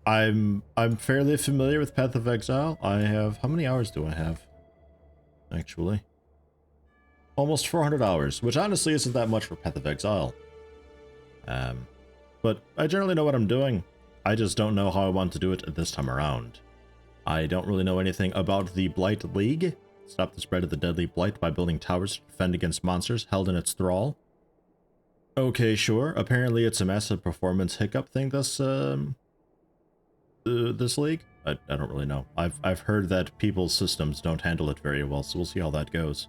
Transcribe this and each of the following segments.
I'm fairly familiar with Path of Exile. I have, how many hours do I have? Actually, almost 400 hours, which honestly isn't that much for Path of Exile. But I generally know what I'm doing. I just don't know how I want to do it this time around. I don't really know anything about the Blight League. Stop the spread of the deadly blight by building towers to defend against monsters held in its thrall. Okay, sure. Apparently it's a massive performance hiccup thing this league. I don't really know. I've heard that people's systems don't handle it very well, so we'll see how that goes.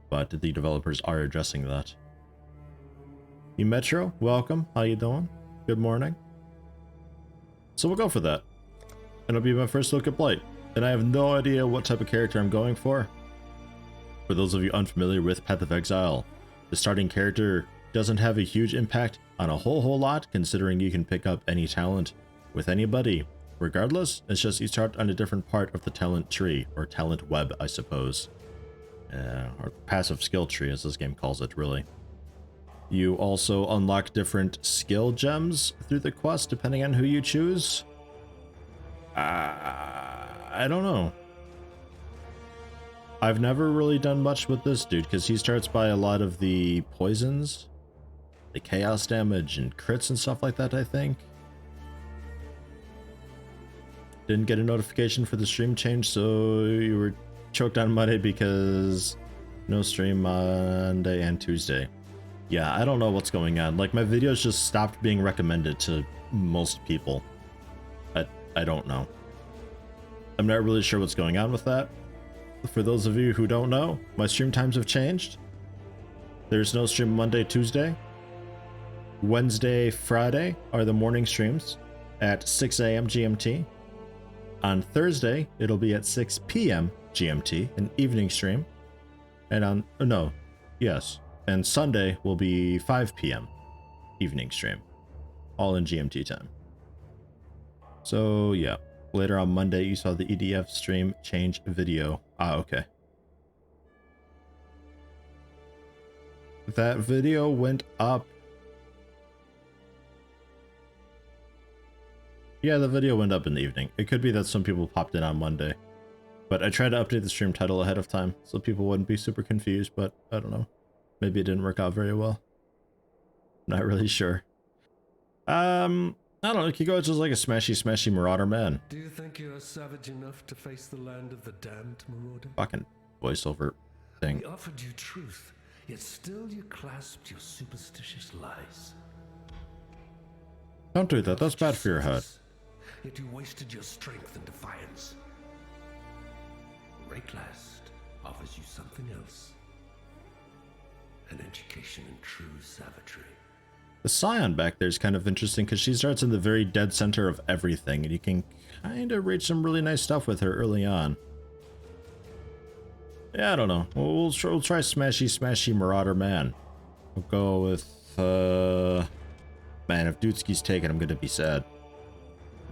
But the developers are addressing that. Metro, welcome. How you doing? Good morning. So we'll go for that. And it'll be my first look at Blight. And I have no idea what type of character I'm going for. For those of you unfamiliar with Path of Exile, the starting character doesn't have a huge impact on a whole lot, considering you can pick up any talent with anybody. Regardless, it's just you start on a different part of the talent tree, or talent web, I suppose. Or passive skill tree, as this game calls it, really. You also unlock different skill gems through the quest, depending on who you choose. I don't know. I've never really done much with this dude, because he starts by a lot of the poisons, the chaos damage, and crits and stuff like that, I think. Didn't get a notification for the stream change, so you were choked on Monday because no stream Monday and Tuesday. Yeah, I don't know what's going on. Like, my videos just stopped being recommended to most people. I don't know. I'm not really sure what's going on with that. For those of you who don't know, my stream times have changed. There's no stream Monday, Tuesday. Wednesday, Friday are the morning streams at 6 a.m. GMT. On Thursday, it'll be at 6 p.m. GMT, an evening stream. And and Sunday will be 5 p.m. evening stream, all in GMT time. So yeah, later on Monday, you saw the EDF stream change video. Ah, okay. That video went up. Yeah, the video went up in the evening. It could be that some people popped in on Monday. But I tried to update the stream title ahead of time so people wouldn't be super confused, but I don't know. Maybe it didn't work out very well. Not really sure. I don't know, Kiko is just like a smashy marauder man. Do you think you are savage enough to face the land of the damned, marauder? Fucking voiceover thing. We offered you truth, yet still you clasped your superstitious lies. Don't do that, that's bad for your head. Yet you wasted your strength in defiance. Rayclast offers you something else. An education in true savagery. The Scion back there is kind of interesting because she starts in the very dead center of everything, and you can kind of reach some really nice stuff with her early on. Yeah, I don't know. We'll try smashy marauder man. We'll go with man, if Dudesky's taken, I'm gonna be sad.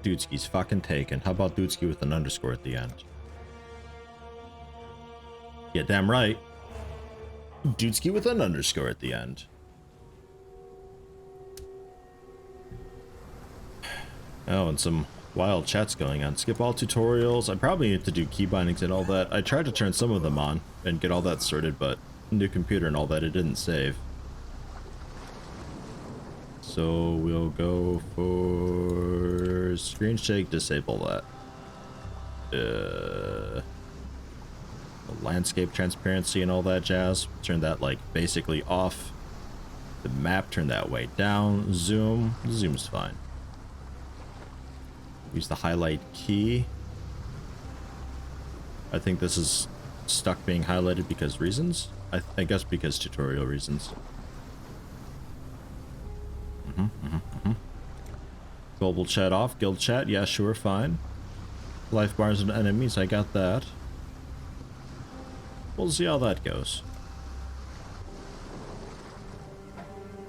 Dudesky's fucking taken. How about Dudesky with an underscore at the end? Yeah, damn right. Dudesky with an underscore at the end. Oh, and some wild chats going on. Skip all tutorials. I probably need to do key bindings and all that. I tried to turn some of them on and get all that sorted, but new computer and all that, it didn't save. So we'll go for screen shake, disable that. The landscape transparency and all that jazz, turn that like basically off. The map, turn that way down. Zoom's fine. Use the highlight key. I think this is stuck being highlighted because reasons. I guess because tutorial reasons. Global chat off. Guild chat, yeah, sure, fine. Life bars and enemies, I got that. We'll see how that goes.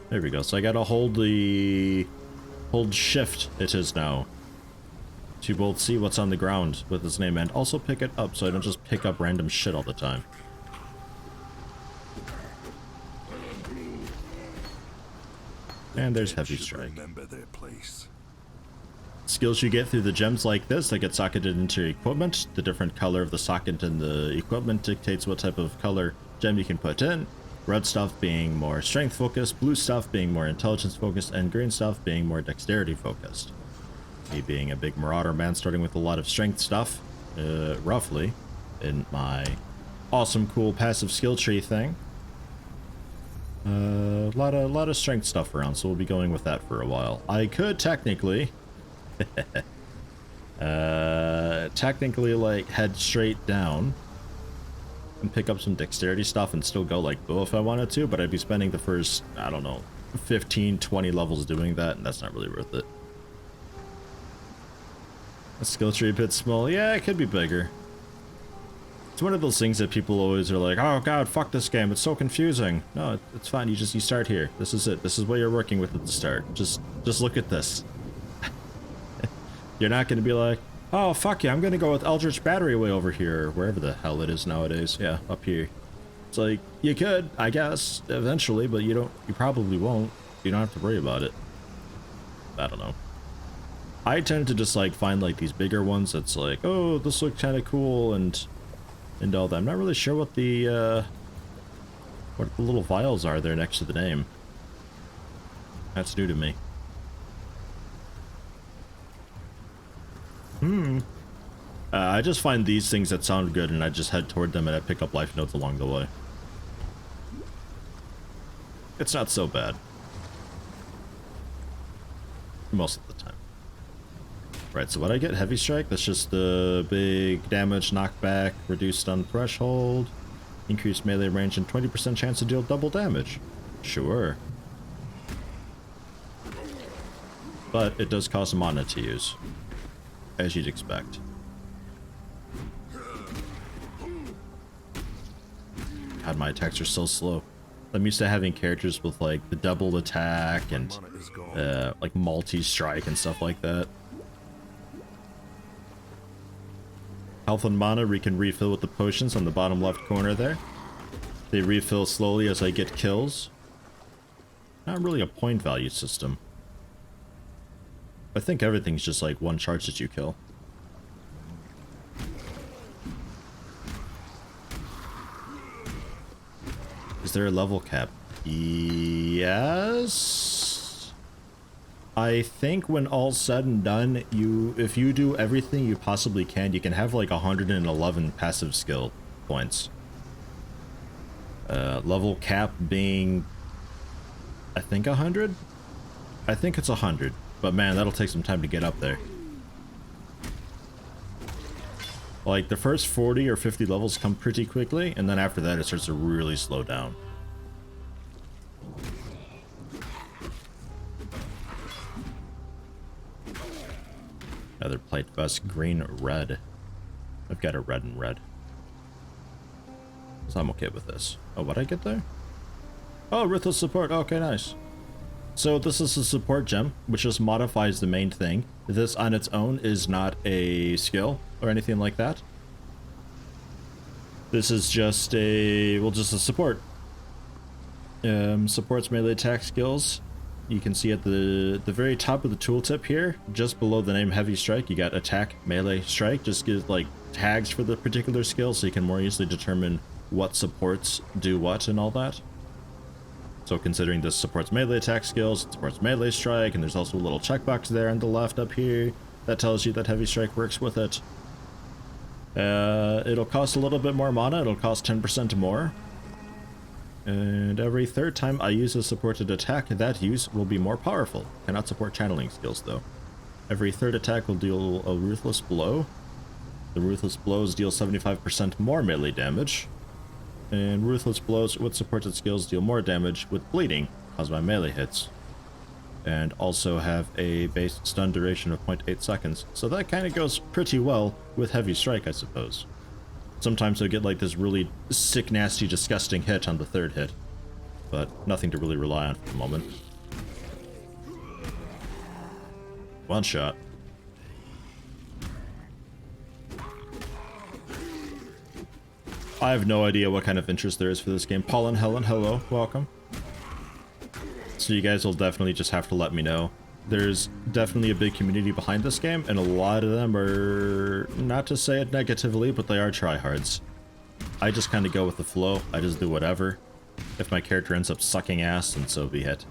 There we go. So I gotta hold shift, it is now, to both see what's on the ground with his name and also pick it up so I don't just pick up random shit all the time. And there's heavy strike. Remember their place. skills you get through the gems like this that get socketed into your equipment. The different color of the socket in the equipment dictates what type of color gem you can put in. Red stuff being more strength focused, blue stuff being more intelligence focused, and green stuff being more dexterity focused. Me being a big marauder man starting with a lot of strength stuff, roughly, in my awesome cool passive skill tree thing. A lot of strength stuff around, so we'll be going with that for a while. I could technically technically like head straight down and pick up some dexterity stuff and still go like bow if I wanted to, but I'd be spending the first, I don't know, 15-20 levels doing that, and that's not really worth it. A skill tree a bit small. Yeah, it could be bigger. It's one of those things that people always are like, oh god, fuck this game, it's so confusing. No, it's fine, you start here. This is it. This is what you're working with at the start. Just look at this. You're not going to be like, oh fuck yeah, I'm going to go with Eldritch Battery way over here, or wherever the hell it is nowadays. Yeah, up here. It's like, you could, I guess, eventually, but you probably won't. You don't have to worry about it. I don't know. I tend to just like find like these bigger ones that's like, oh, this looks kind of cool and all that. I'm not really sure what the little vials are there next to the name. That's new to me. I just find these things that sound good and I just head toward them and I pick up life notes along the way. It's not so bad. Most of the time. Right, so what I get? Heavy Strike? That's just the big damage knockback, reduced stun threshold, increased melee range, and 20% chance to deal double damage. Sure. But it does cost mana to use, as you'd expect. God, my attacks are so slow. I'm used to having characters with like the double attack and like multi-strike and stuff like that. Health and mana we can refill with the potions on the bottom left corner there. They refill slowly as I get kills. Not really a point value system. I think everything's just like one charge that you kill. Is there a level cap? Yes. I think when all's said and done, if you do everything you possibly can, you can have like 111 passive skill points. Level cap being, I think 100? I think it's 100, but man, that'll take some time to get up there. Like the first 40 or 50 levels come pretty quickly, and then after that it starts to really slow down. Another plate vest, green, red. I've got a red and red. So I'm okay with this. Oh, what'd I get there? Oh, Ruthless Support. Okay, nice. So this is a support gem, which just modifies the main thing. This on its own is not a skill or anything like that. This is just a, well, just a support. Supports melee attack skills. You can see at the very top of the tooltip here, just below the name Heavy Strike, you got attack, melee, strike. Just gives like tags for the particular skill so you can more easily determine what supports do what and all that. So considering this supports melee attack skills, it supports melee strike, and there's also a little checkbox there on the left up here that tells you that Heavy Strike works with it. It'll cost a little bit more mana, it'll cost 10% more. And every third time I use a supported attack, that use will be more powerful. Cannot support channeling skills though. Every third attack will deal a Ruthless Blow. The Ruthless Blows deal 75% more melee damage. And Ruthless Blows with supported skills deal more damage with bleeding caused by melee hits. And also have a base stun duration of 0.8 seconds. So that kind of goes pretty well with Heavy Strike, I suppose. Sometimes they'll get like this really sick, nasty, disgusting hit on the third hit. But nothing to really rely on for the moment. One shot. I have no idea what kind of interest there is for this game. Paul and Helen, hello, welcome. So you guys will definitely just have to let me know there's definitely a big community behind this game, and a lot of them are, not to say it negatively, but they are tryhards. I just kind of go with the flow. I just do whatever. If my character ends up sucking ass, then so be it.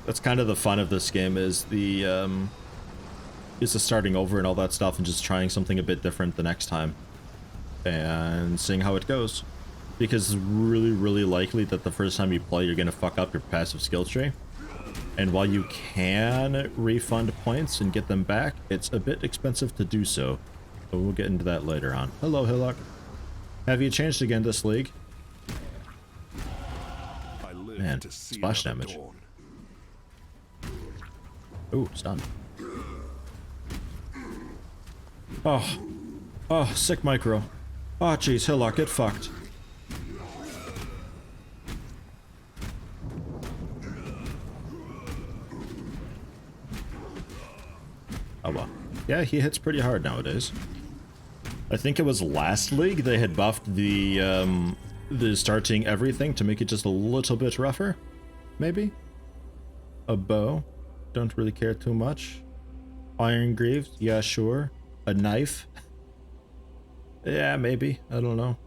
That's kind of the fun of this game, is the starting over and all that stuff, and just trying something a bit different the next time and seeing how it goes. Because it's really, really likely that the first time you play, you're gonna fuck up your passive skill tree. And while you can refund points and get them back, it's a bit expensive to do so. But we'll get into that later on. Hello, Hillock. Have you changed again this league? Man, splash damage. Ooh, stun. Oh, sick micro. Oh, jeez, Hillock, get fucked. Oh well. Yeah, he hits pretty hard nowadays. I think it was last league they had buffed the starting everything to make it just a little bit rougher. Maybe? A bow. Don't really care too much. Iron greaves. Yeah, sure. A knife. Yeah, maybe. I don't know.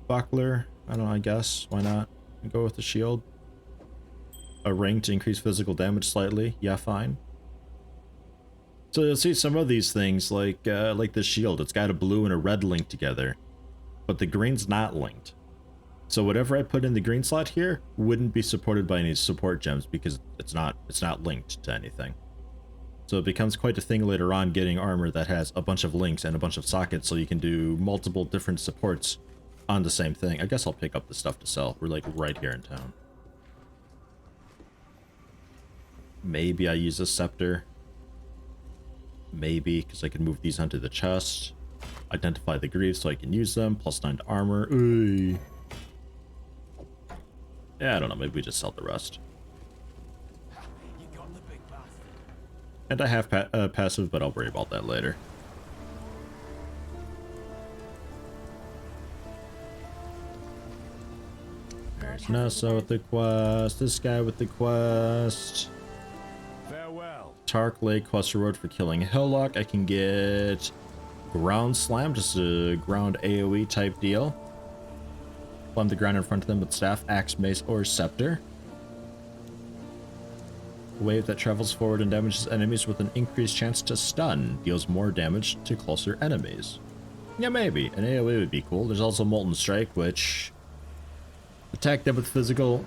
Buckler. I don't know, I guess. Why not? Go with the shield. A ring to increase physical damage slightly. Yeah, fine. So you'll see some of these things, like the shield. It's got a blue and a red link together, but the green's not linked. So whatever I put in the green slot here wouldn't be supported by any support gems because it's not linked to anything. So it becomes quite a thing later on getting armor that has a bunch of links and a bunch of sockets, so you can do multiple different supports on the same thing. I guess I'll pick up the stuff to sell. We're like right here in town. Maybe I use a scepter. Maybe, because I can move these onto the chest. Identify the greaves so I can use them. +9 to armor. Ooh. Yeah, I don't know. Maybe we just sell the rest. And I have passive, but I'll worry about that later. There's Nessa with the quest. This guy with the quest. Tark Lake quest reward for killing Hillock. I can get Ground Slam, just a ground AoE type deal. Slam the ground in front of them with staff, axe, mace, or scepter. A wave that travels forward and damages enemies with an increased chance to stun. Deals more damage to closer enemies. Yeah, maybe. An AoE would be cool. There's also Molten Strike, which attack them with physical...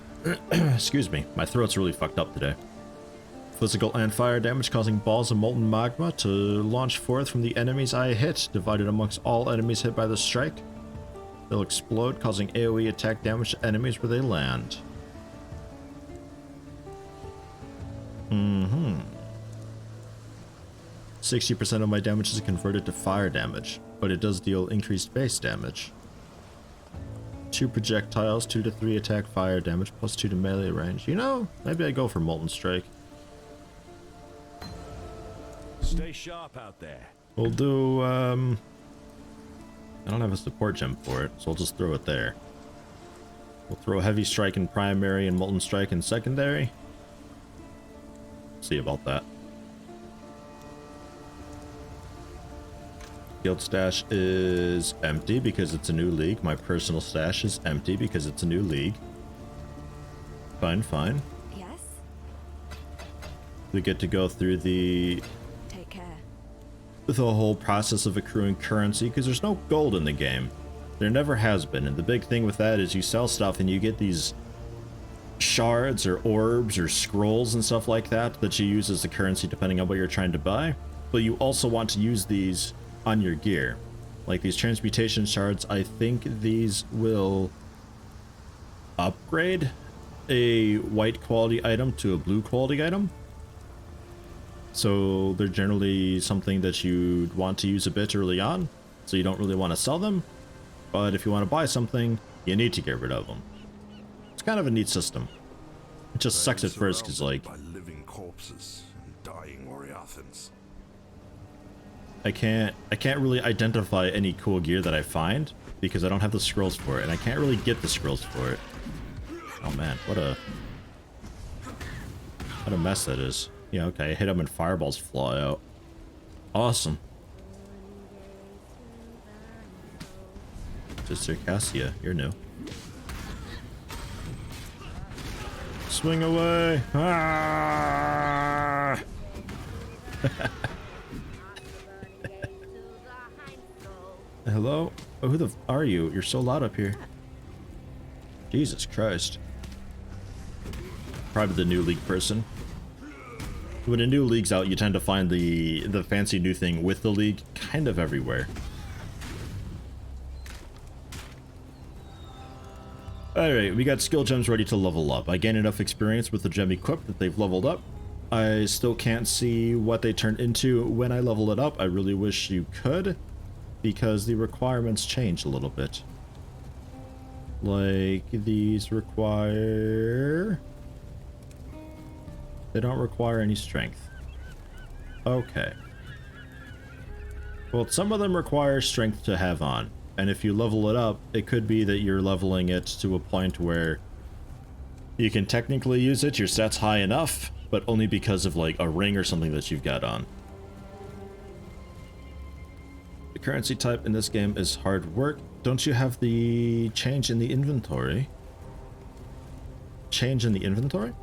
Excuse me, my throat's really fucked up today. Physical and fire damage, causing balls of molten magma to launch forth from the enemies I hit, divided amongst all enemies hit by the strike. They'll explode, causing AoE attack damage to enemies where they land. 60% of my damage is converted to fire damage, but it does deal increased base damage. 2 projectiles, 2 to 3 attack fire damage, +2 to melee range. You know, maybe I go for Molten Strike. Stay sharp out there. We'll do, I don't have a support gem for it, so I'll just throw it there. We'll throw Heavy Strike in primary and Molten Strike in secondary. See about that. Guild stash is empty because it's a new league. My personal stash is empty because it's a new league. Fine, fine. Yes? We get to go through the whole process of accruing currency because there's no gold in the game. There never has been, and the big thing with that is you sell stuff and you get these shards or orbs or scrolls and stuff like that that you use as the currency depending on what you're trying to buy, but you also want to use these on your gear. Like these transmutation shards, I think these will upgrade a white quality item to a blue quality item. So they're generally something that you'd want to use a bit early on, so you don't really want to sell them. But if you want to buy something, you need to get rid of them. It's kind of a neat system. It just sucks at first because, like, by living corpses and dying Oriathans. I can't really identify any cool gear that I find because I don't have the scrolls for it, and I can't really get the scrolls for it. Oh man, what a What a mess that is. Yeah, okay, hit him and fireballs fly out. Awesome. Sister Cassia, you're new. Swing away! Ah! Hello? Oh, who the f are you? You're so loud up here. Jesus Christ. Probably the new league person. When a new league's out, you tend to find the fancy new thing with the league kind of everywhere. Alright, we got skill gems ready to level up. I gained enough experience with the gem equipped that they've leveled up. I still can't see what they turn into when I level it up. I really wish you could, because the requirements change a little bit. Like, these require... They don't require any strength. Okay. Well, some of them require strength to have on. And if you level it up, it could be that you're leveling it to a point where you can technically use it, your stat's high enough, but only because of like a ring or something that you've got on. The currency type in this game is hard work. Don't you have the change in the inventory? Change in the inventory?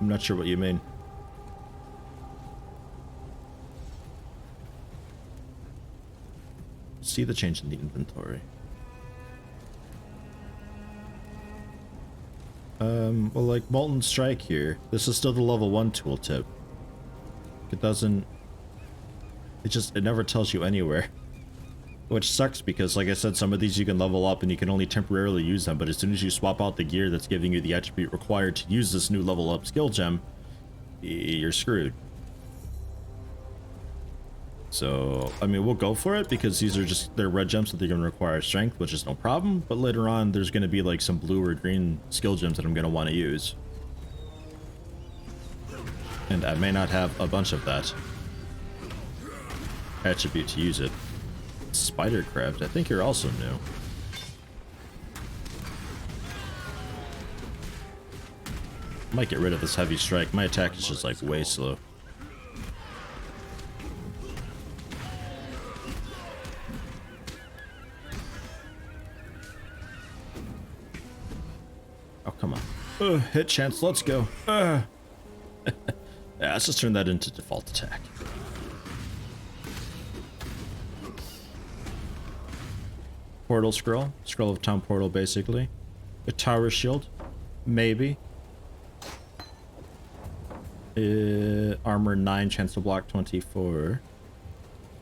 I'm not sure what you mean. See the change in the inventory. Well, like Molten Strike here, this is still the level 1 tooltip. It doesn't... It never tells you anywhere. Which sucks because, like I said, some of these you can level up and you can only temporarily use them, but as soon as you swap out the gear that's giving you the attribute required to use this new level up skill gem, you're screwed. So, I mean, we'll go for it because these are just, they're red gems that they're going to require strength, which is no problem. But later on, there's going to be like some blue or green skill gems that I'm going to want to use. And I may not have a bunch of that attribute to use it. Spider Craft, I think you're also new. Might get rid of this heavy strike. My attack is just like way slow. Oh, come on. Hit chance, let's go. Yeah, let's just turn that into default attack. Portal scroll. Scroll of town portal, basically. A tower shield. Maybe. Armor 9, chance to block 24.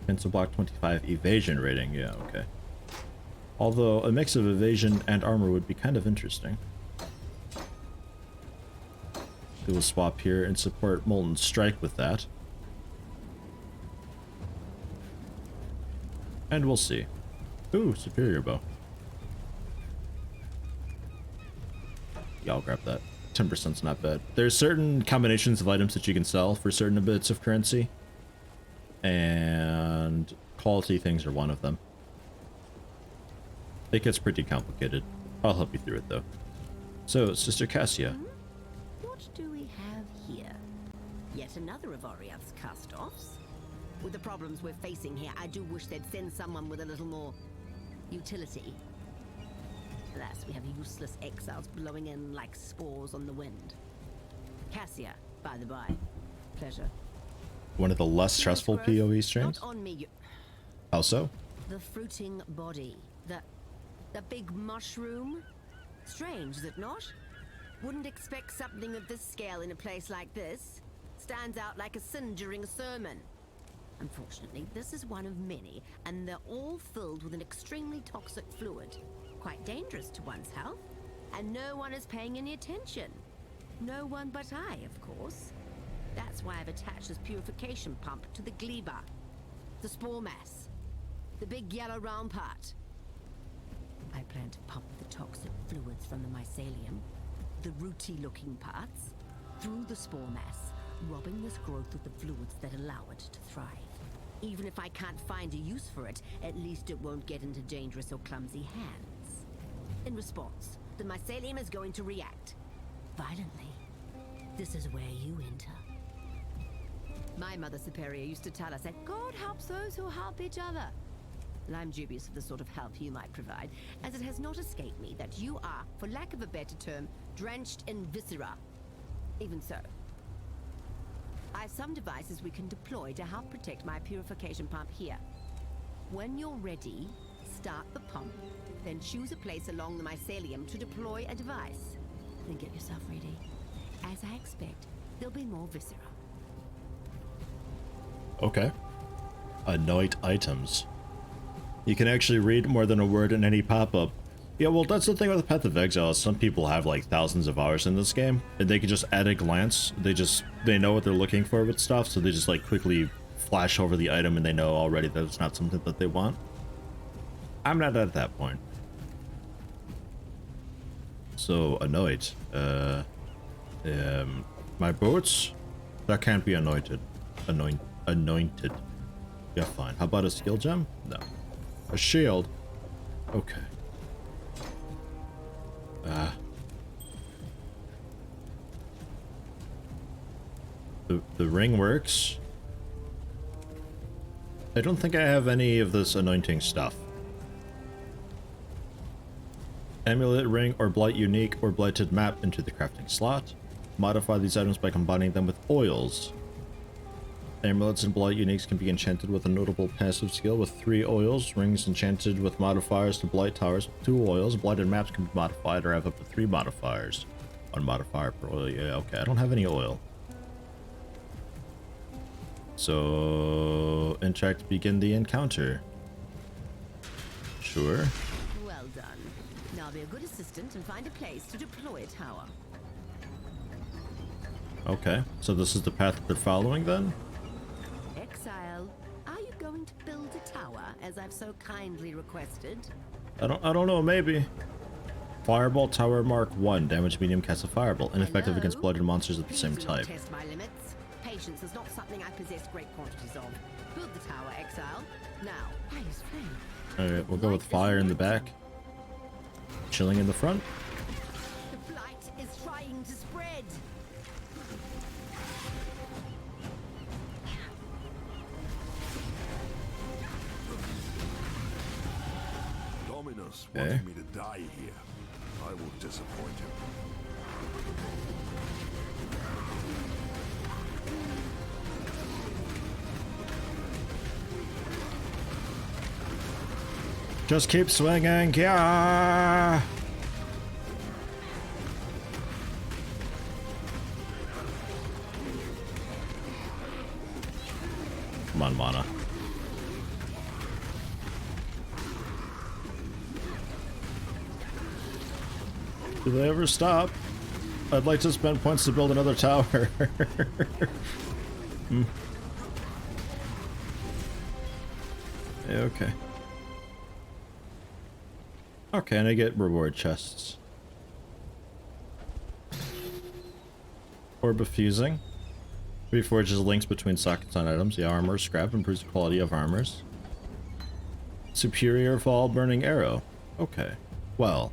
Chance to block 25, evasion rating. Yeah, okay. Although a mix of evasion and armor would be kind of interesting. We will swap here and support Molten Strike with that. And we'll see. Ooh, superior bow. Yeah, I'll grab that. 10%'s not bad. There's certain combinations of items that you can sell for certain bits of currency. And quality things are one of them. It gets pretty complicated. I'll help you through it though. So, Sister Cassia. What do we have here? Yet another of Oriath's cast-offs? With the problems we're facing here, I do wish they'd send someone with a little more utility. Alas, we have useless exiles blowing in like spores on the wind. Cassia, by the by. Pleasure. One of the less stressful PoE streams? Not on me, How so? The fruiting body. The big mushroom? Strange, is it not? Wouldn't expect something of this scale in a place like this. Stands out like a sin during a sermon. Unfortunately, this is one of many, and they're all filled with an extremely toxic fluid. Quite dangerous to one's health, and no one is paying any attention. No one but I, of course. That's why I've attached this purification pump to the gleba. The spore mass. The big yellow round part. I plan to pump the toxic fluids from the mycelium, the rooty-looking parts, through the spore mass, robbing this growth of the fluids that allow it to thrive. Even if I can't find a use for it, at least it won't get into dangerous or clumsy hands. In response, the mycelium is going to react violently. This is where you enter. My Mother Superior used to tell us that God helps those who help each other. And I'm dubious of the sort of help you might provide, as it has not escaped me that you are, for lack of a better term, drenched in viscera. Even so, I have some devices we can deploy to help protect my purification pump here. When you're ready, start the pump, then choose a place along the mycelium to deploy a device. Then get yourself ready. As I expect, there'll be more viscera. Okay. Anoint items. You can actually read more than a word in any pop-up. Yeah, well, that's the thing with Path of Exile. Some people have like thousands of hours in this game, and they can just at a glance, they know what they're looking for with stuff, so they just like quickly flash over the item and they know already that it's not something that they want. I'm not at that point. So, anoint. My boots? That can't be anointed. Anointed. Yeah, fine. How about a skill gem? No. A shield? Okay. The ring works. I don't think I have any of this anointing stuff. Amulet, ring, or blight unique or blighted map into the crafting slot. Modify these items by combining them with oils. Amulets and blight uniques can be enchanted with a notable passive skill with 3 oils. Rings enchanted with modifiers to blight towers with 2 oils. Blighted maps can be modified or have up to 3 modifiers. 1 modifier per oil. Yeah, okay. I don't have any oil. So, interact to begin the encounter. Sure. Well done. Now be a good assistant and find a place to deploy a tower. Okay, so this is the path that they're following then? Exile, are you going to build a tower as I've so kindly requested? I don't know, maybe. Fireball Tower Mark 1, damage medium, cast a fireball, ineffective against blighted monsters of the same Please do not type. test my limits. Patience is not something I possess great quantities of. Build the tower, Exile. Now, use flame. Alright, we'll go with fire in the back. Chilling in the front. The blight is trying to spread. Dominus Okay. wanted me to die here. I will disappoint him. Just keep swinging, yeah! Come on, mana. Do they ever stop? I'd like to spend points to build another tower. Yeah, okay. Okay, and I get reward chests. Orb of Fusing. Reforges links between sockets on items. The armor scrap improves the quality of armors. Superior Fall Burning Arrow. Okay. Well,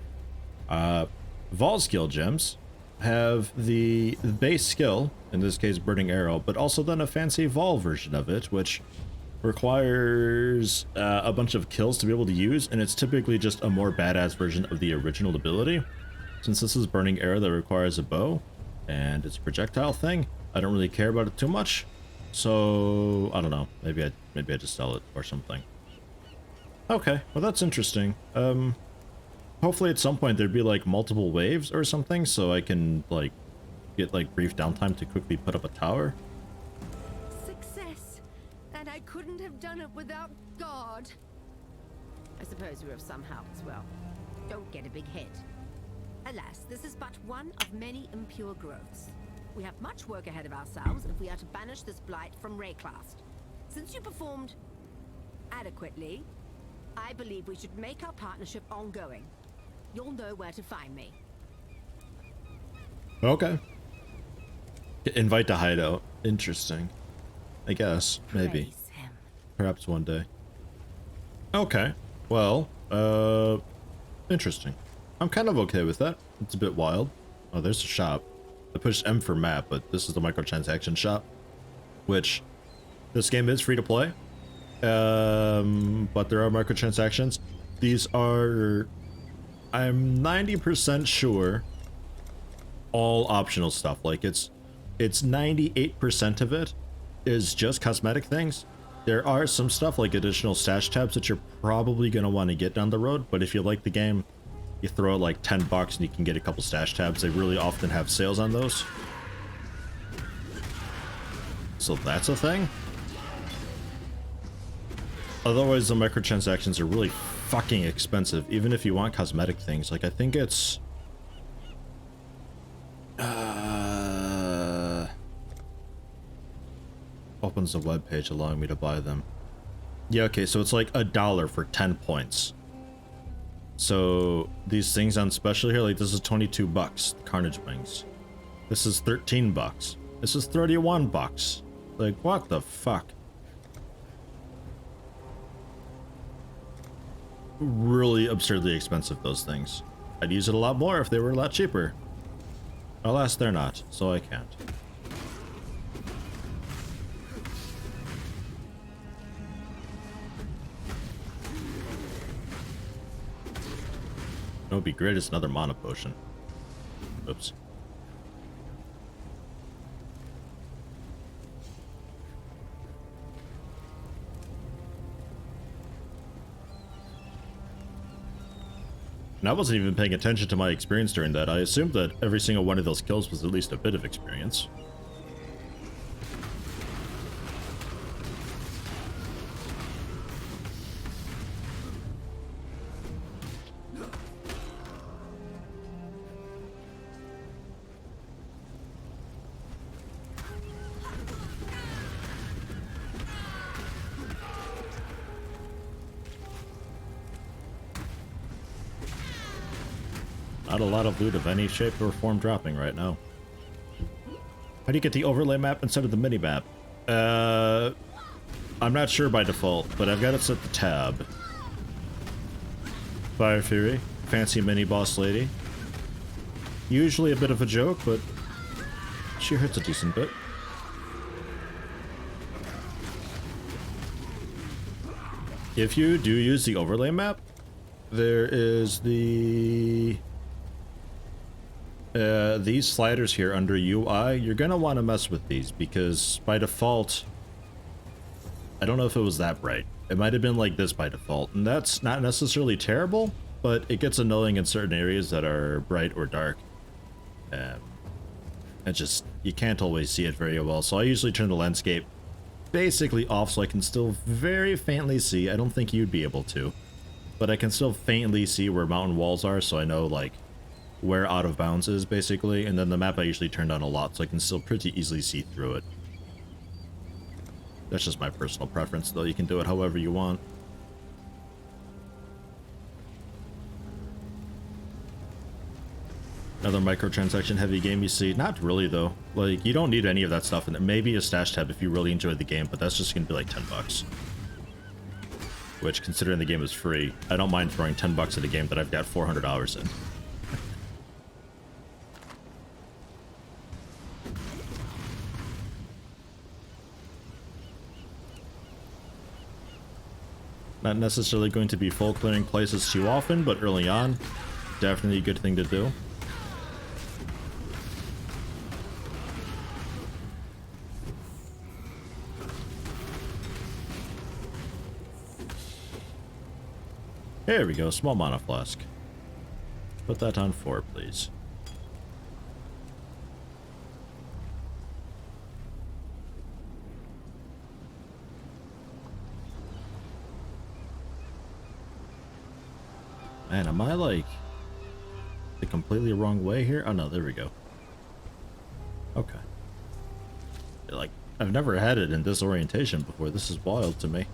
Vol skill gems have the base skill, in this case Burning Arrow, but also then a fancy Vol version of it, which requires a bunch of kills to be able to use, and it's typically just a more badass version of the original ability. Since this is Burning Arrow that requires a bow, and it's a projectile thing, I don't really care about it too much. So, I don't know, maybe I just sell it or something. Okay, well that's interesting. Hopefully at some point there'd be like multiple waves or something, so I can like get like brief downtime to quickly put up a tower. Success! And I couldn't have done it without God. I suppose we're of some help as well. Don't get a big head. Alas, this is but one of many impure growths. We have much work ahead of ourselves if we are to banish this blight from Rayclast. Since you performed adequately, I believe we should make our partnership ongoing. You'll know where to find me. Okay. Invite to hideout. Interesting. I guess. Maybe. Praise him. Perhaps one day. Okay. Well, interesting. I'm kind of okay with that. It's a bit wild. Oh, there's a shop. I pushed M for map, but this is the microtransaction shop, which this game is free to play. But there are microtransactions. These are, I'm 90% sure, all optional stuff. Like it's 98% of it is just cosmetic things. There are some stuff like additional stash tabs that you're probably going to want to get down the road, but if you like the game, you throw out like $10 and you can get a couple stash tabs. They really often have sales on those. So that's a thing. Otherwise, the microtransactions are really fucking expensive, even if you want cosmetic things. Like, I think it's... opens the web page allowing me to buy them. Yeah, okay, so it's like $1 for 10 points. So these things on special here, like this is $22, Carnage Wings. This is $13. This is $31. Like, what the fuck? Really absurdly expensive, those things. I'd use it a lot more if they were a lot cheaper. Alas, they're not, so I can't. It would be great as another mana potion. Oops. And I wasn't even paying attention to my experience during that. I assumed that every single one of those kills was at least a bit of experience. Not a lot of loot of any shape or form dropping right now. How do you get the overlay map instead of the mini map? I'm not sure by default, but I've got it set to tab. Fire Fury, fancy mini boss lady. Usually a bit of a joke, but she hurts a decent bit. If you do use the overlay map, there is the... these sliders here under UI, you're gonna want to mess with these because by default, I don't know if it was that bright. It might have been like this by default, and that's not necessarily terrible, but it gets annoying in certain areas that are bright or dark. It just, you can't always see it very well, so I usually turn the landscape basically off so I can still very faintly see. I don't think you'd be able to, but I can still faintly see where mountain walls are, so I know like where out of bounds is basically, and then the map I usually turn down a lot so I can still pretty easily see through it. That's just my personal preference though, you can do it however you want. Another microtransaction heavy game you see? Not really though. Like, you don't need any of that stuff, and it may be a stash tab if you really enjoy the game, but that's just gonna be like $10. Which, considering the game is free, I don't mind throwing $10 at a game that I've got 400 hours in. Not necessarily going to be full clearing places too often, but early on, definitely a good thing to do. There we go, small mana flask. Put that on 4, please. Man, am I like the completely wrong way here? Oh no, there we go. Okay. Like, I've never had it in this orientation before. This is wild to me.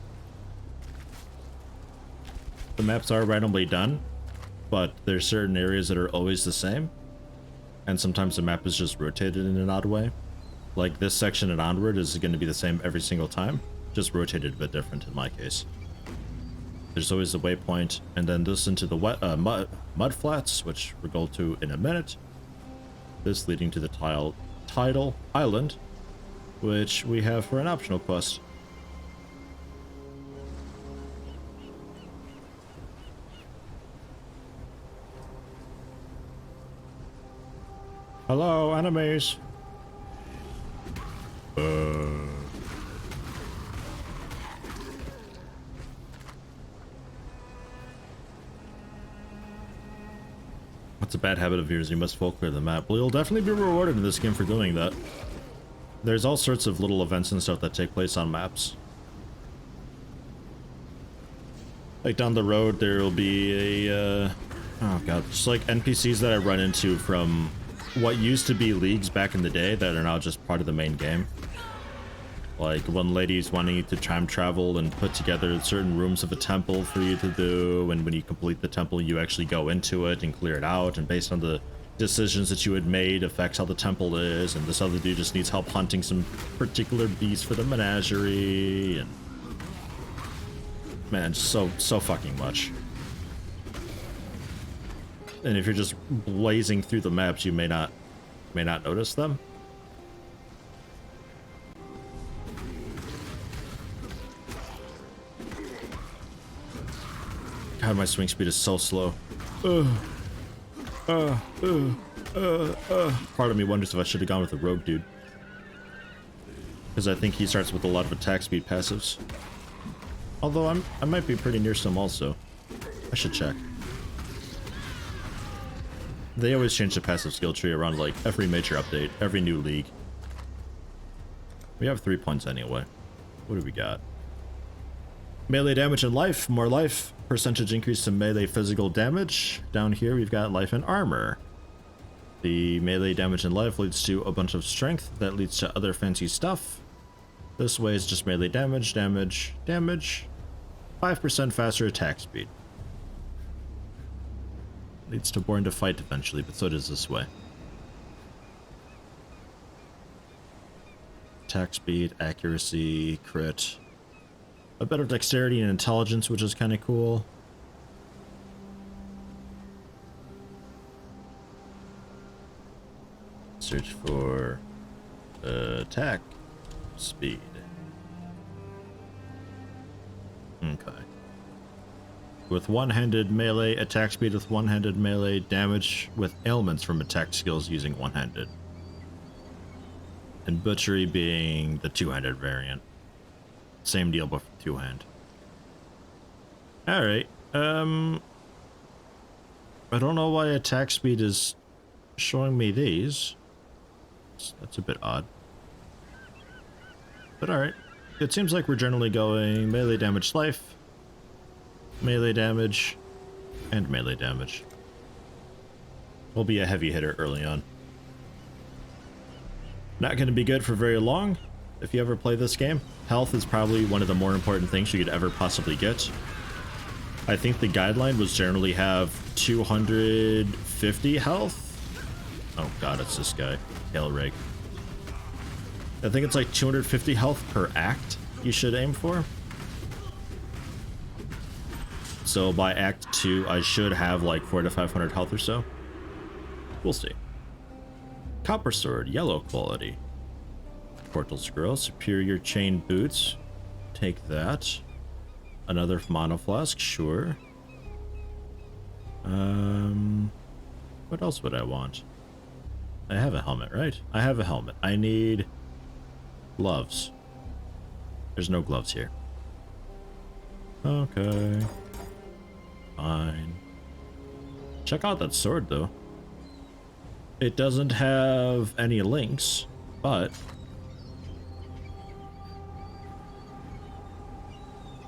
The maps are randomly done, but there's certain areas that are always the same. And sometimes the map is just rotated in an odd way. Like this section and onward is going to be the same every single time, just rotated a bit different in my case. There's always a waypoint, and then this into the mud flats, which we'll go to in a minute. this leading to the tidal island, which we have for an optional quest. Hello, enemies. What's a bad habit of yours? You must full clear the map. Well, you'll definitely be rewarded in this game for doing that. There's all sorts of little events and stuff that take place on maps. Like down the road, there will be a, oh god, just like NPCs that I run into from what used to be leagues back in the day that are now just part of the main game. Like one lady's wanting you to time travel and put together certain rooms of a temple for you to do, and when you complete the temple, you actually go into it and clear it out, and based on the decisions that you had made affects how the temple is, and this other dude just needs help hunting some particular beast for the menagerie, and man, so fucking much. And if you're just blazing through the maps, you may not notice them. God, my swing speed is so slow. Part of me wonders if I should have gone with the rogue dude, because I think he starts with a lot of attack speed passives. Although I might be pretty near some also. I should check. They always change the passive skill tree around like every major update, every new league. We have 3 points anyway. What do we got? Melee damage and life, more life. Percentage increase to melee physical damage. Down here we've got life and armor. The melee damage and life leads to a bunch of strength that leads to other fancy stuff. This way is just melee damage, damage, damage. 5% faster attack speed. Leads to born to fight eventually, but so does this way. Attack speed, accuracy, crit. A bit of dexterity and intelligence, which is kind of cool. Search for attack speed. Okay. With one-handed melee, attack speed with one-handed melee, damage with ailments from attack skills using one-handed. And butchery being the two-handed variant. Same deal, but for two-hand. Alright, I don't know why attack speed is showing me these. That's a bit odd. But alright. It seems like we're generally going melee damage life, melee damage, and melee damage. Will be a heavy hitter early on. Not going to be good for very long. If you ever play this game, health is probably one of the more important things you could ever possibly get. I think the guideline was generally have 250 health. Oh god, it's this guy, Hailrig. I think it's like 250 health per act you should aim for. So by act 2, I should have like 400 to 500 health or so. We'll see. Copper sword, yellow quality. Portal scroll, superior chain boots. Take that. Another mono flask, sure. What else would I want? I have a helmet, right? I have a helmet. I need gloves. There's no gloves here. Okay. Fine. Check out that sword, though. It doesn't have any links, but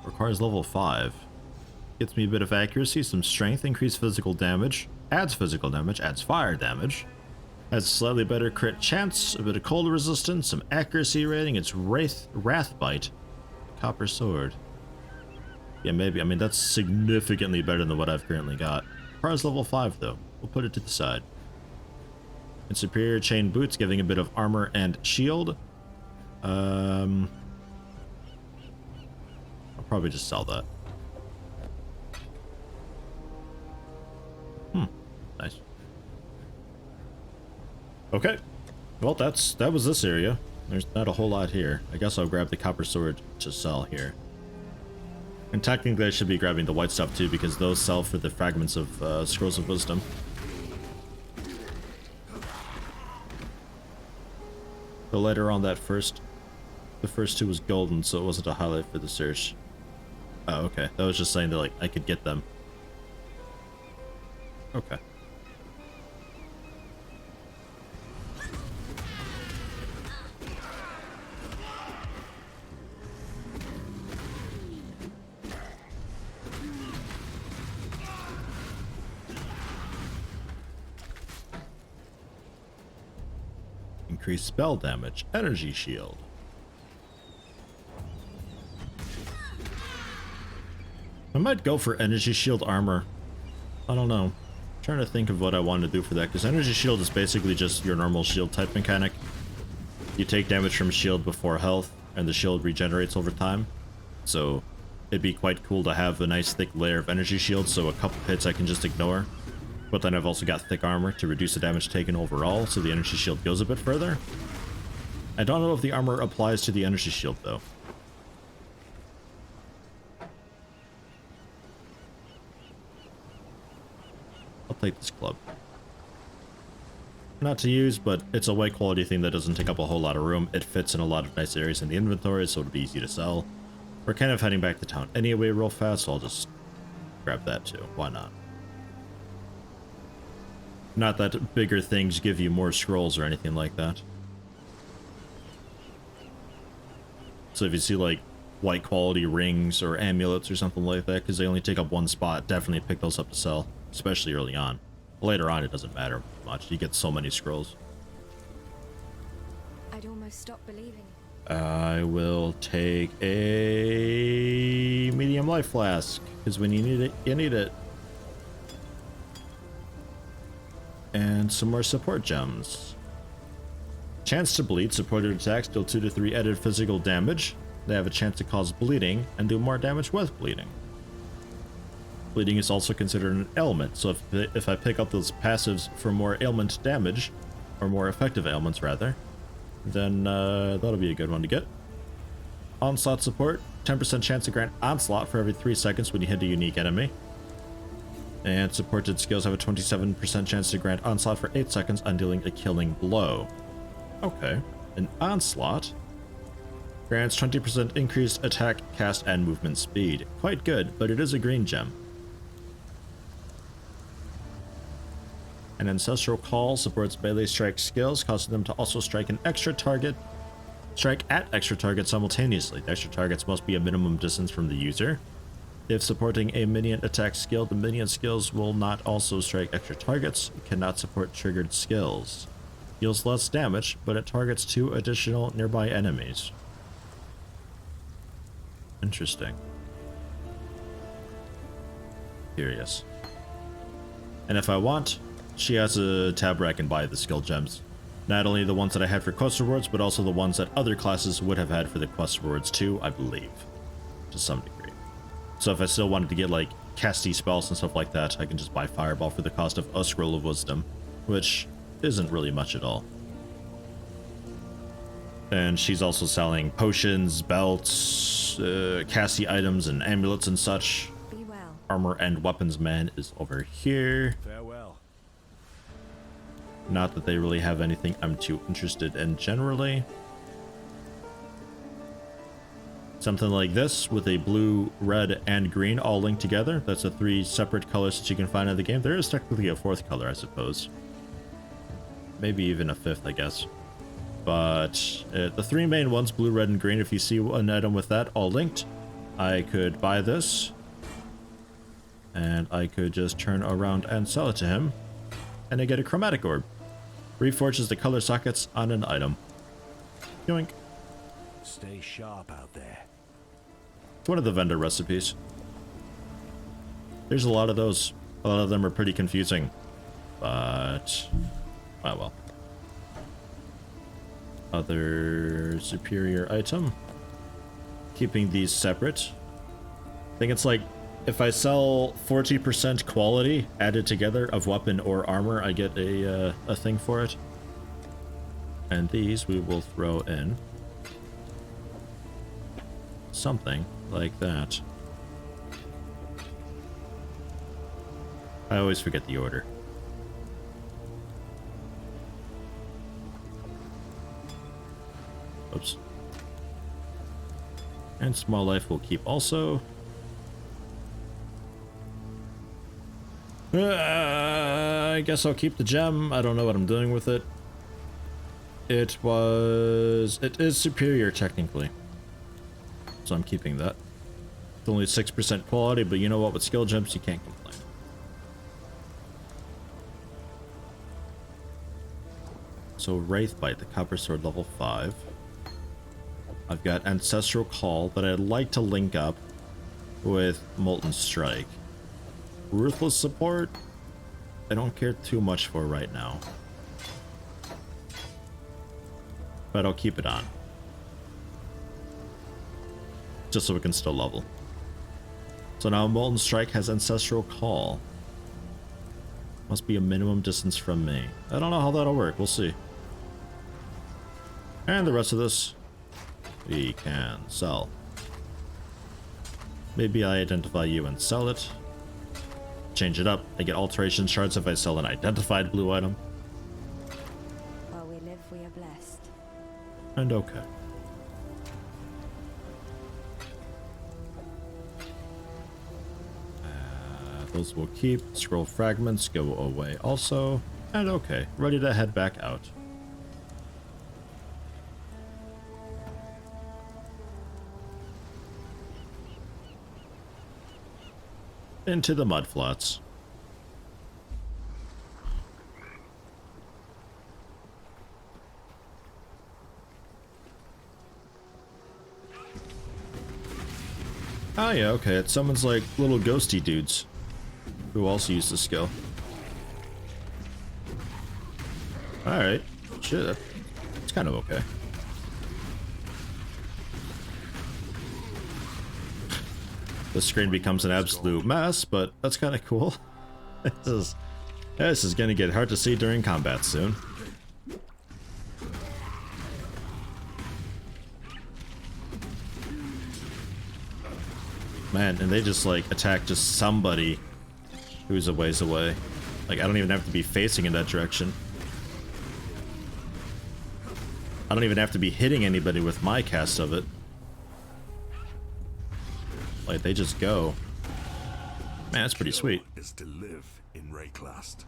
requires level 5. Gets me a bit of accuracy, some strength, increased physical damage, adds fire damage, has a slightly better crit chance, a bit of cold resistance, some accuracy rating. It's Wrath Bite, copper sword. Yeah, maybe. I mean, that's significantly better than what I've currently got. Requires level 5 though. We'll put it to the side. And superior chain boots, giving a bit of armor and shield. I'll probably just sell that. Nice. Okay. Well, that was this area. There's not a whole lot here. I guess I'll grab the copper sword to sell here. And technically I should be grabbing the white stuff too, because those sell for the fragments of Scrolls of Wisdom. But later on the first two was golden, so it wasn't a highlight for the search. Oh, okay. That was just saying that, like, I could get them. Okay. Increase spell damage. Energy shield. I might go for energy shield armor. I don't know. I'm trying to think of what I want to do for that, because energy shield is basically just your normal shield type mechanic. You take damage from shield before health, and the shield regenerates over time. So it'd be quite cool to have a nice thick layer of energy shield, so a couple hits I can just ignore. But then I've also got thick armor to reduce the damage taken overall, so the energy shield goes a bit further. I don't know if the armor applies to the energy shield, though. I'll take this club. Not to use, but it's a white quality thing that doesn't take up a whole lot of room. It fits in a lot of nice areas in the inventory, so it'll be easy to sell. We're kind of heading back to town anyway real fast, so I'll just grab that too. Why not? Not that bigger things give you more scrolls or anything like that. So if you see like white quality rings or amulets or something like that, because they only take up one spot, definitely pick those up to sell, especially early on. Later on, it doesn't matter much. You get so many scrolls. I'd almost stop believing. I will take a medium life flask, because when you need it, you need it. And some more support gems. Chance to bleed. Supported attacks deal 2 to 3 added physical damage. They have a chance to cause bleeding and do more damage with bleeding. Bleeding is also considered an ailment, so if I pick up those passives for more ailment damage, or more effective ailments rather, then that'll be a good one to get. Onslaught support. 10% chance to grant onslaught for every 3 seconds when you hit a unique enemy. And supported skills have a 27% chance to grant onslaught for 8 seconds on dealing a killing blow. Okay. An onslaught grants 20% increased attack, cast, and movement speed. Quite good, but it is a green gem. An ancestral call supports melee strike skills, causing them to also strike at extra targets simultaneously. The extra targets must be a minimum distance from the user. If supporting a minion attack skill, the minion skills will not also strike extra targets. It cannot support triggered skills. Deals less damage, but it targets 2 additional nearby enemies. Interesting. Curious. And if I want, she has a tab where I can buy the skill gems. Not only the ones that I had for quest rewards, but also the ones that other classes would have had for the quest rewards too, I believe. To some degree. So if I still wanted to get like casty spells and stuff like that, I can just buy Fireball for the cost of a Scroll of Wisdom, which isn't really much at all. And she's also selling potions, belts, casty items, and amulets and such. Be well. Armor and weapons man is over here. Farewell. Not that they really have anything I'm too interested in generally. Something like this with a blue, red, and green all linked together. That's the 3 separate colors that you can find in the game. There is technically a 4th color, I suppose. Maybe even a 5th, I guess. But the 3 main ones, blue, red, and green, if you see an item with that all linked, I could buy this. And I could just turn around and sell it to him. And I get a chromatic orb. Reforges the color sockets on an item. Yoink. Stay sharp out there. It's one of the vendor recipes. There's a lot of those. A lot of them are pretty confusing. But, oh well. Other superior item. Keeping these separate. I think it's like, if I sell 40% quality added together of weapon or armor, I get a thing for it. And these we will throw in something like that. I always forget the order. Oops. And small life will keep also. I guess I'll keep the gem. I don't know what I'm doing with it. It is superior technically. So I'm keeping that. It's only 6% quality, but you know what? With skill gems, you can't complain. So Wraith Bite, the Copper Sword level 5. I've got Ancestral Call that I'd like to link up with Molten Strike. Ruthless Support, I don't care too much for right now. But I'll keep it on. Just so we can still level. So now Molten Strike has Ancestral Call. Must be a minimum distance from me. I don't know how that'll work, we'll see. And the rest of this, we can sell. Maybe I identify you and sell it. Change it up. I get alteration shards if I sell an identified blue item. While we live, we are blessed. And okay. Those will keep. Scroll fragments go away also. And okay. Ready to head back out. Into the mud flats. Oh yeah, okay, it summons like little ghosty dudes who also use the skill. Alright, shit, it's kind of okay. The screen becomes an absolute mess, but that's kind of cool. This is gonna get hard to see during combat soon. Man, and they just like attack just somebody who's a ways away. Like, I don't even have to be facing in that direction. I don't even have to be hitting anybody with my cast of it. Like, they just go. Man, that's pretty sweet. Is to live in Rayclast.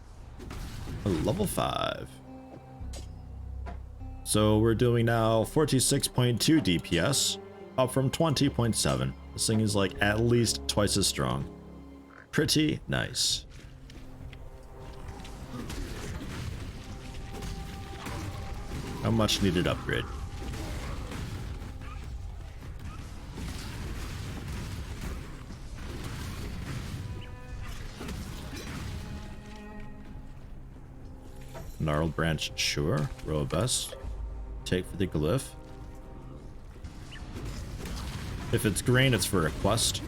Level 5. So we're doing now 46.2 DPS, up from 20.7. This thing is like at least twice as strong. Pretty nice. A much needed upgrade. Gnarled branch, sure. Robust. Take for the glyph. If it's green, it's for a quest.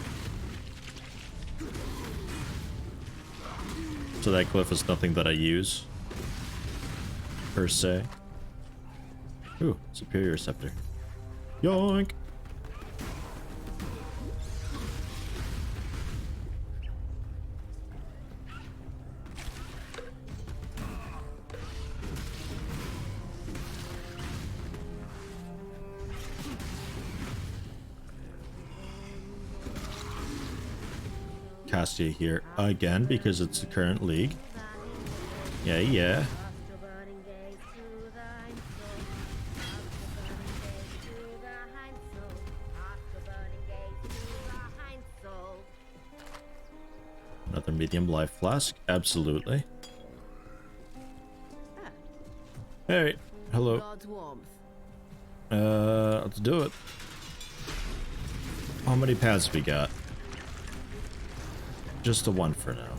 So that glyph is nothing that I use, per se. Ooh, superior scepter. Yoink! Castia here again because it's the current league. Yeah, yeah. Another medium life flask, absolutely. Hey, hello. Let's do it. How many pads we got? Just the one for now.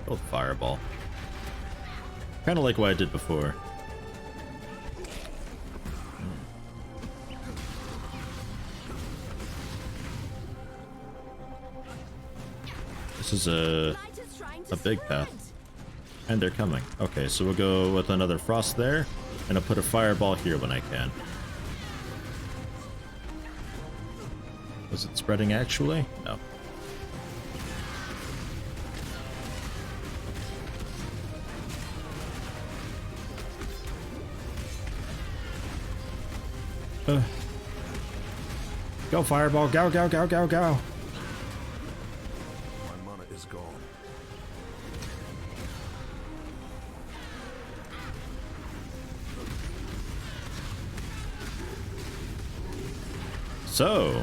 Oh, fireball. Kind of like what I did before. This is a a big path. And they're coming. Okay, so we'll go with another frost there, and I'll put a fireball here when I can. Was it spreading actually? No. Go fireball, go, go, go, go, go. My mana is gone. So,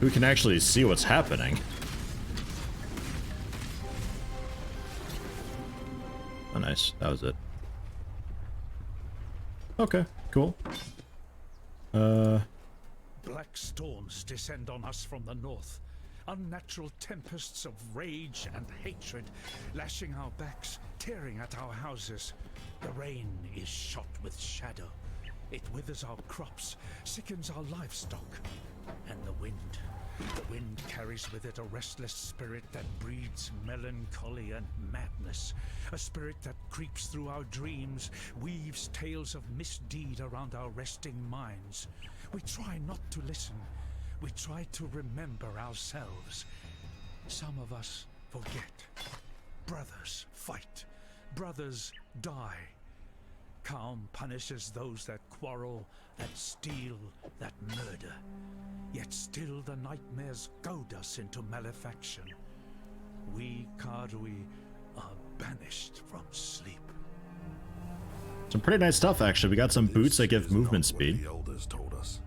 who can actually see what's happening? Oh, nice. That was it. Okay, cool. Black storms descend on us from the north. Unnatural tempests of rage and hatred, lashing our backs, tearing at our houses. The rain is shot with shadow. It withers our crops, sickens our livestock. And the wind carries with it a restless spirit that breeds melancholy and madness. A spirit that creeps through our dreams, weaves tales of misdeed around our resting minds. We try not to listen. We try to remember ourselves. Some of us forget. Brothers fight. Brothers die. Calm punishes those that quarrel, that steal, that murder. Yet still the nightmares goad us into malefaction. We Karui are banished from sleep. Some pretty nice stuff, actually. We got some boots that give This is movement not what speed. the elders told us.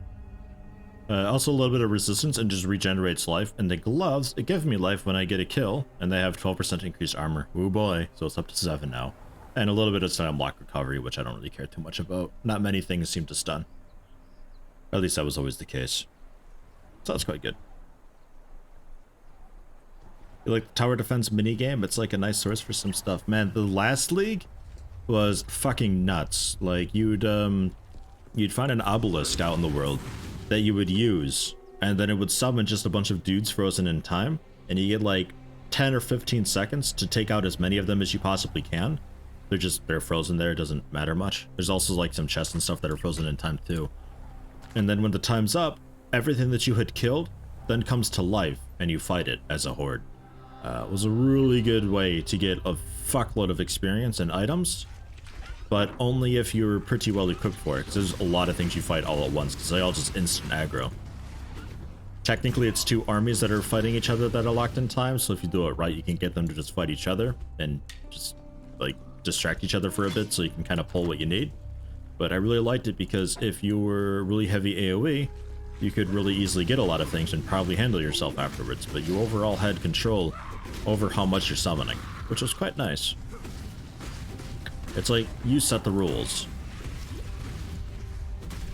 Also a little bit of resistance and just regenerates life. And the gloves, it gives me life when I get a kill, and they have 12% increased armor. Ooh boy, so it's up to 7 now. And a little bit of stun block recovery, which I don't really care too much about. Not many things seem to stun. At least that was always the case. So that's quite good. You like the tower defense minigame? It's like a nice source for some stuff. Man, the last league was fucking nuts. Like, you'd find an obelisk out in the world that you would use, and then it would summon just a bunch of dudes frozen in time, and you get like 10 or 15 seconds to take out as many of them as you possibly can. They're frozen there, it doesn't matter much. There's also like some chests and stuff that are frozen in time too. And then when the time's up, everything that you had killed then comes to life and you fight it as a horde. It was a really good way to get a fuckload of experience and items, but only if you're pretty well equipped for it, because there's a lot of things you fight all at once, because they all just instant aggro. Technically, it's two armies that are fighting each other that are locked in time, so if you do it right, you can get them to just fight each other and just, like, distract each other for a bit so you can kind of pull what you need. But I really liked it because if you were really heavy AoE, you could really easily get a lot of things and probably handle yourself afterwards, but you overall had control over how much you're summoning, which was quite nice. It's like, you set the rules.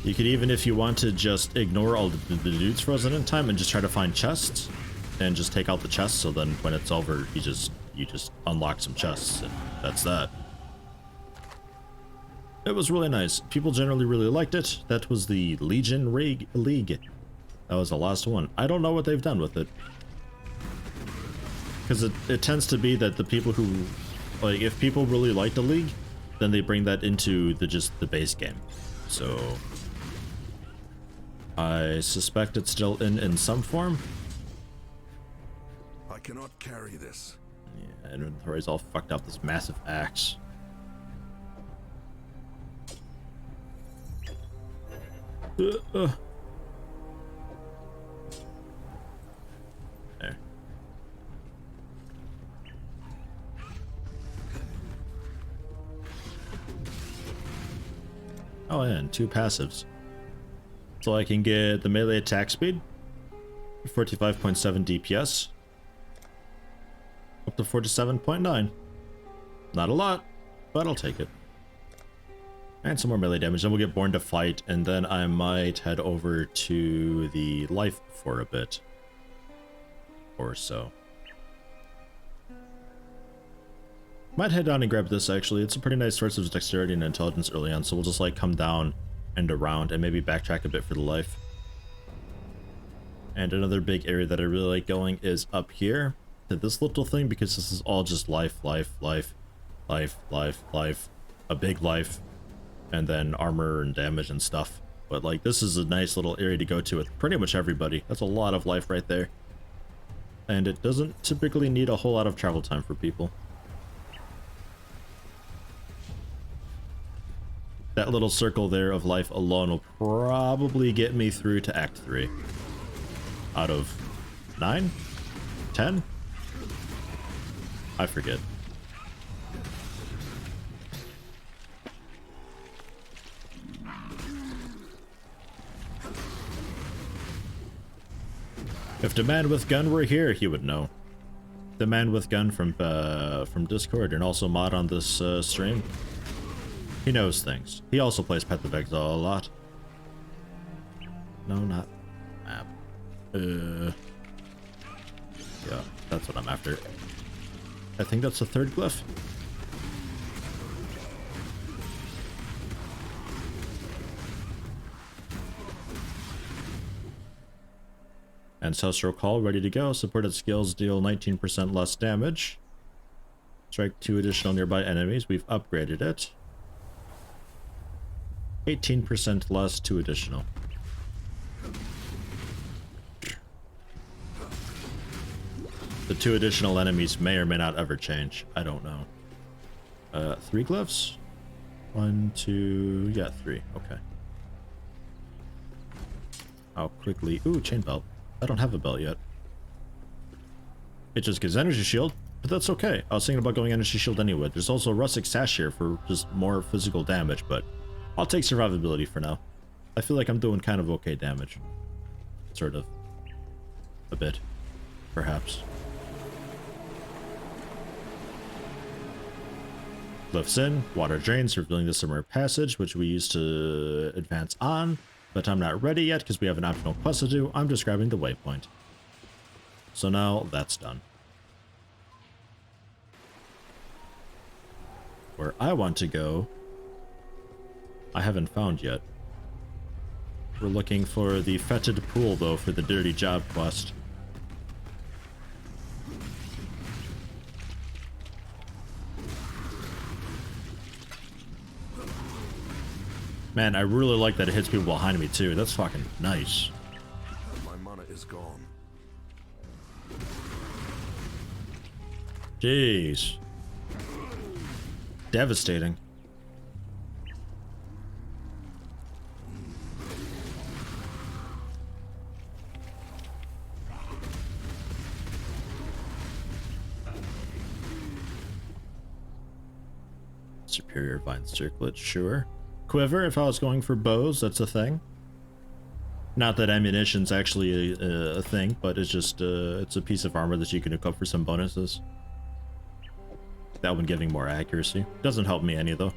You could even, if you want to, just ignore all the dudes frozen in time and just try to find chests and just take out the chests, so then when it's over, you just unlock some chests, and that's that. It was really nice. People generally really liked it. That was the Legion League. That was the last one. I don't know what they've done with it. Because it tends to be that the people who, like, if people really like the League, then they bring that into the base game. So I suspect it's still in some form. I cannot carry this. Yeah, inventory's all fucked up. This massive axe. There. Oh, yeah, and 2 passives. So I can get the melee attack speed, 45.7 DPS, up to 47.9. Not a lot, but I'll take it. And some more melee damage, then we'll get Born to Fight, and then I might head over to the life for a bit. Or so. Might head down and grab this, actually. It's a pretty nice source of dexterity and intelligence early on, so we'll just, like, come down and around and maybe backtrack a bit for the life. And another big area that I really like going is up here. to this little thing because this is all just life, life, life, life, life, life, a big life, and then armor and damage and stuff. But like, this is a nice little area to go to with pretty much everybody. That's a lot of life right there. And it doesn't typically need a whole lot of travel time for people. That little circle there of life alone will probably get me through to Act 3. Out of 9? 10? I forget. If the man with gun were here, he would know. The man with gun from Discord and also mod on this stream. He knows things. He also plays Path of Exile a lot. No, not map. Yeah, that's what I'm after. I think that's the third glyph. Ancestral Call ready to go. Supported skills deal 19% less damage. Strike 2 additional nearby enemies. We've upgraded it. 18% less, 2 additional. The 2 additional enemies may or may not ever change. I don't know. 3 glyphs? 1, 2, yeah, 3. Okay. How quickly? Ooh, chain belt. I don't have a belt yet. It just gives energy shield, but that's okay. I was thinking about going energy shield anyway. There's also a rustic sash here for just more physical damage, but I'll take survivability for now. I feel like I'm doing kind of okay damage. Sort of. A bit. Perhaps. Lifts in, water drains, revealing the summer passage, which we used to advance on. But I'm not ready yet because we have an optional quest to do. I'm describing the waypoint. So now that's done. Where I want to go, I haven't found yet. We're looking for the Fetid Pool though for the Dirty Job quest. Man, I really like that it hits people behind me too. That's fucking nice. My mana is gone. Jeez. Devastating. Superior Vine Circlet, sure. Quiver, if I was going for bows, that's a thing. Not that ammunition's actually a thing, but it's just it's a piece of armor that you can equip for some bonuses. That one giving more accuracy. Doesn't help me any though.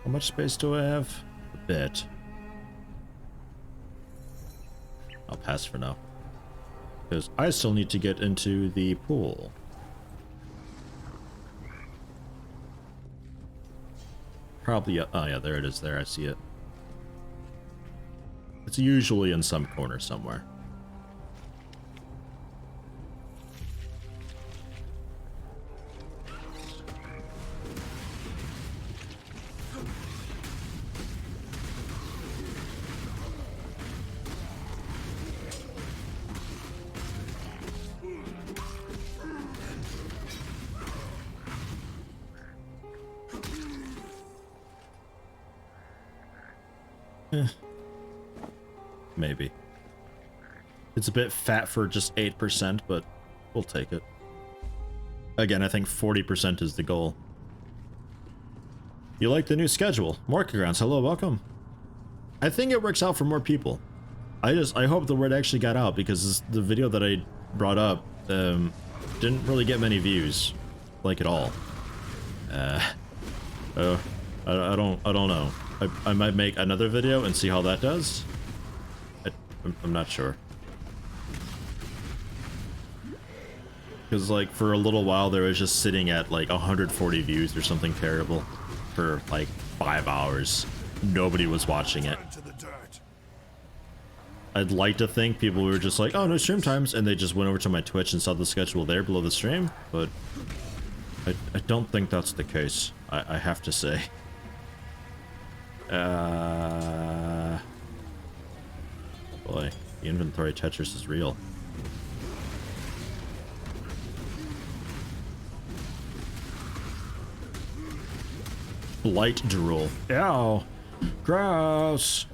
How much space do I have? A bit. I'll pass for now. Because I still need to get into the pool. Probably, oh yeah, there it is there, I see it. It's usually in some corner somewhere. Maybe. It's a bit fat for just 8%, but we'll take it. Again, I think 40% is the goal. You like the new schedule? Morkagrounds, hello, welcome. I think it works out for more people. I hope the word actually got out because the video that I brought up didn't really get many views, like at all. I don't know. I might make another video and see how that does. I'm not sure. because like for a little while there was just sitting at like 140 views or something terrible for like 5 hours. Nobody was watching it. Turn to the dirt. I'd like to think people were just like, oh, no stream times, and they just went over to my Twitch and saw the schedule there below the stream, but I don't think that's the case, I have to say. Boy, the inventory Tetris is real. Blight drool. Ow! Gross!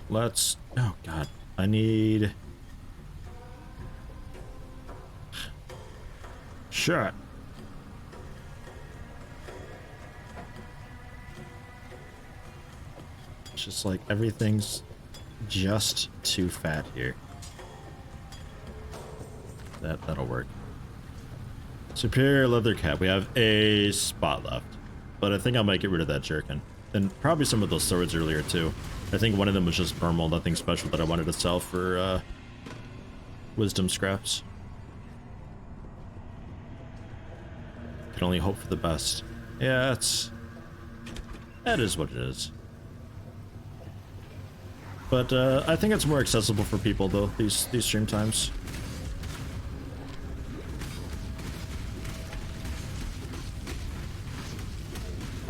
Let's... Oh, God. I need... Shit. It's just like everything's just too fat here. That'll work. Superior leather cap. We have a spot left, but I think I might get rid of that jerkin and probably some of those swords earlier too. I think one of them was just thermal, nothing special that I wanted to sell for wisdom scraps. Can only hope for the best. Yeah, that is what it is. But I think it's more accessible for people though, these stream times.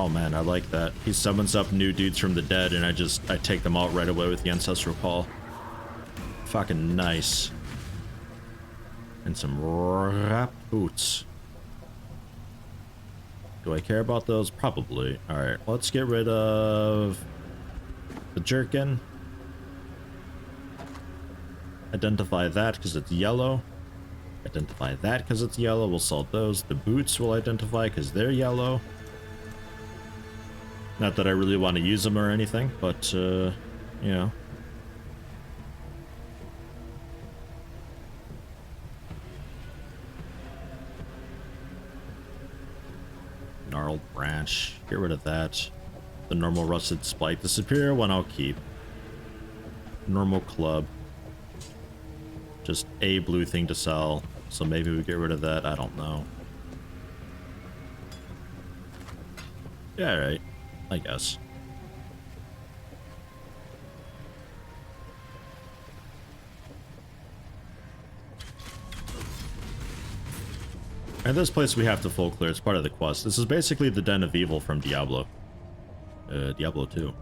Oh man, I like that. He summons up new dudes from the dead and I take them out right away with the Ancestral Call. Fucking nice. And some rap boots. Do I care about those? Probably. Alright, let's get rid of the jerkin. Identify that because it's yellow. Identify that because it's yellow. We'll sell those. The boots will identify because they're yellow. Not that I really want to use them or anything, but, you know. Gnarled branch. Get rid of that. The normal rusted spike. The superior one I'll keep. Normal club. Just a blue thing to sell. So maybe we get rid of that. I don't know. Yeah, alright. I guess. And this place we have to full clear. It's part of the quest. This is basically the Den of Evil from Diablo. Diablo 2.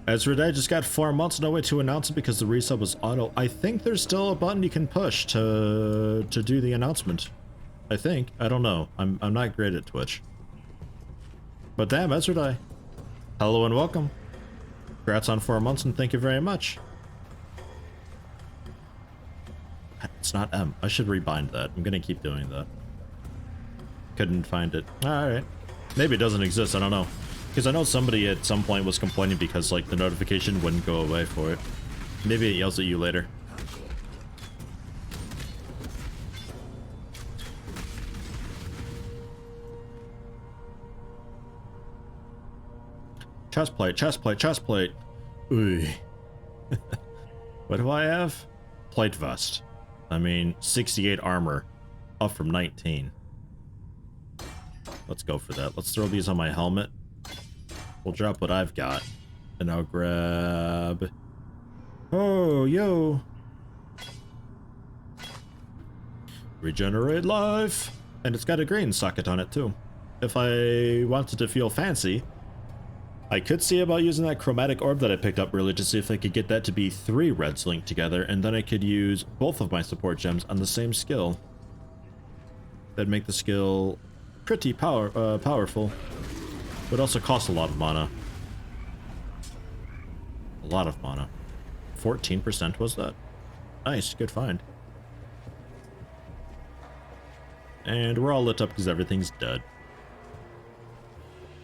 Ezra just got 4 months, no way to announce it because the resub was auto. I think there's still a button you can push to do the announcement. I think. I don't know. I'm not great at Twitch. But damn, Ezra, hello and welcome. Congrats on 4 months and thank you very much. It's not M. I should rebind that. I'm gonna keep doing that. Couldn't find it. Alright. Maybe it doesn't exist, I don't know. Because I know somebody at some point was complaining because, like, the notification wouldn't go away for it. Maybe it yells at you later. Chestplate, chestplate, chestplate. Ooh. What do I have? Plate vest. I mean, 68 armor. Up from 19. Let's go for that. Let's throw these on my helmet. We'll drop what I've got. And I'll grab... Oh, yo! Regenerate life! And it's got a green socket on it, too. If I wanted to feel fancy, I could see about using that chromatic orb that I picked up earlier to see if I could get that to be 3 reds linked together, and then I could use both of my support gems on the same skill. That'd make the skill pretty powerful. Would also cost a lot of mana. A lot of mana. 14% was that? Nice, good find. And we're all lit up because everything's dead.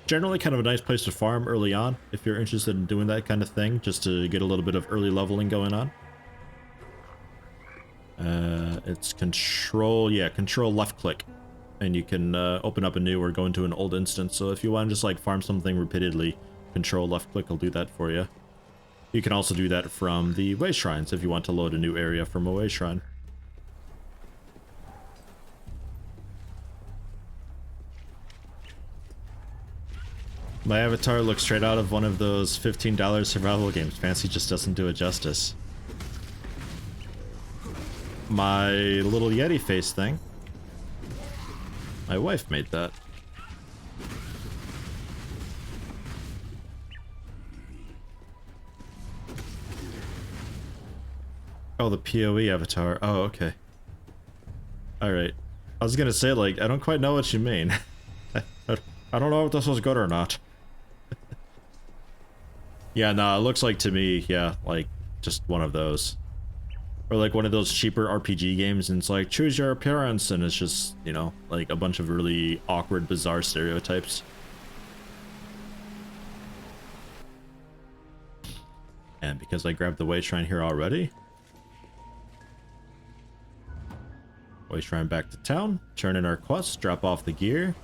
Generally kind of a nice place to farm early on, if you're interested in doing that kind of thing, just to get a little bit of early leveling going on. It's control, yeah, control left click. And you can open up a new or go into an old instance. So if you want to just like farm something repeatedly, control left click will do that for you. You can also do that from the way shrines if you want to load a new area from a way shrine. My avatar looks straight out of one of those $15 survival games. Fancy just doesn't do it justice. My little Yeti face thing. My wife made that. Oh, the PoE avatar. Oh, okay. Alright. I was gonna say, like, I don't quite know what you mean. I don't know if this was good or not. Yeah, no, it looks like to me, yeah, like, just one of those. Or like one of those cheaper RPG games, and it's like, choose your appearance, and it's just, you know, like a bunch of really awkward, bizarre stereotypes. And because I grabbed the way shrine here already, way shrine back to town, turn in our quests, drop off the gear.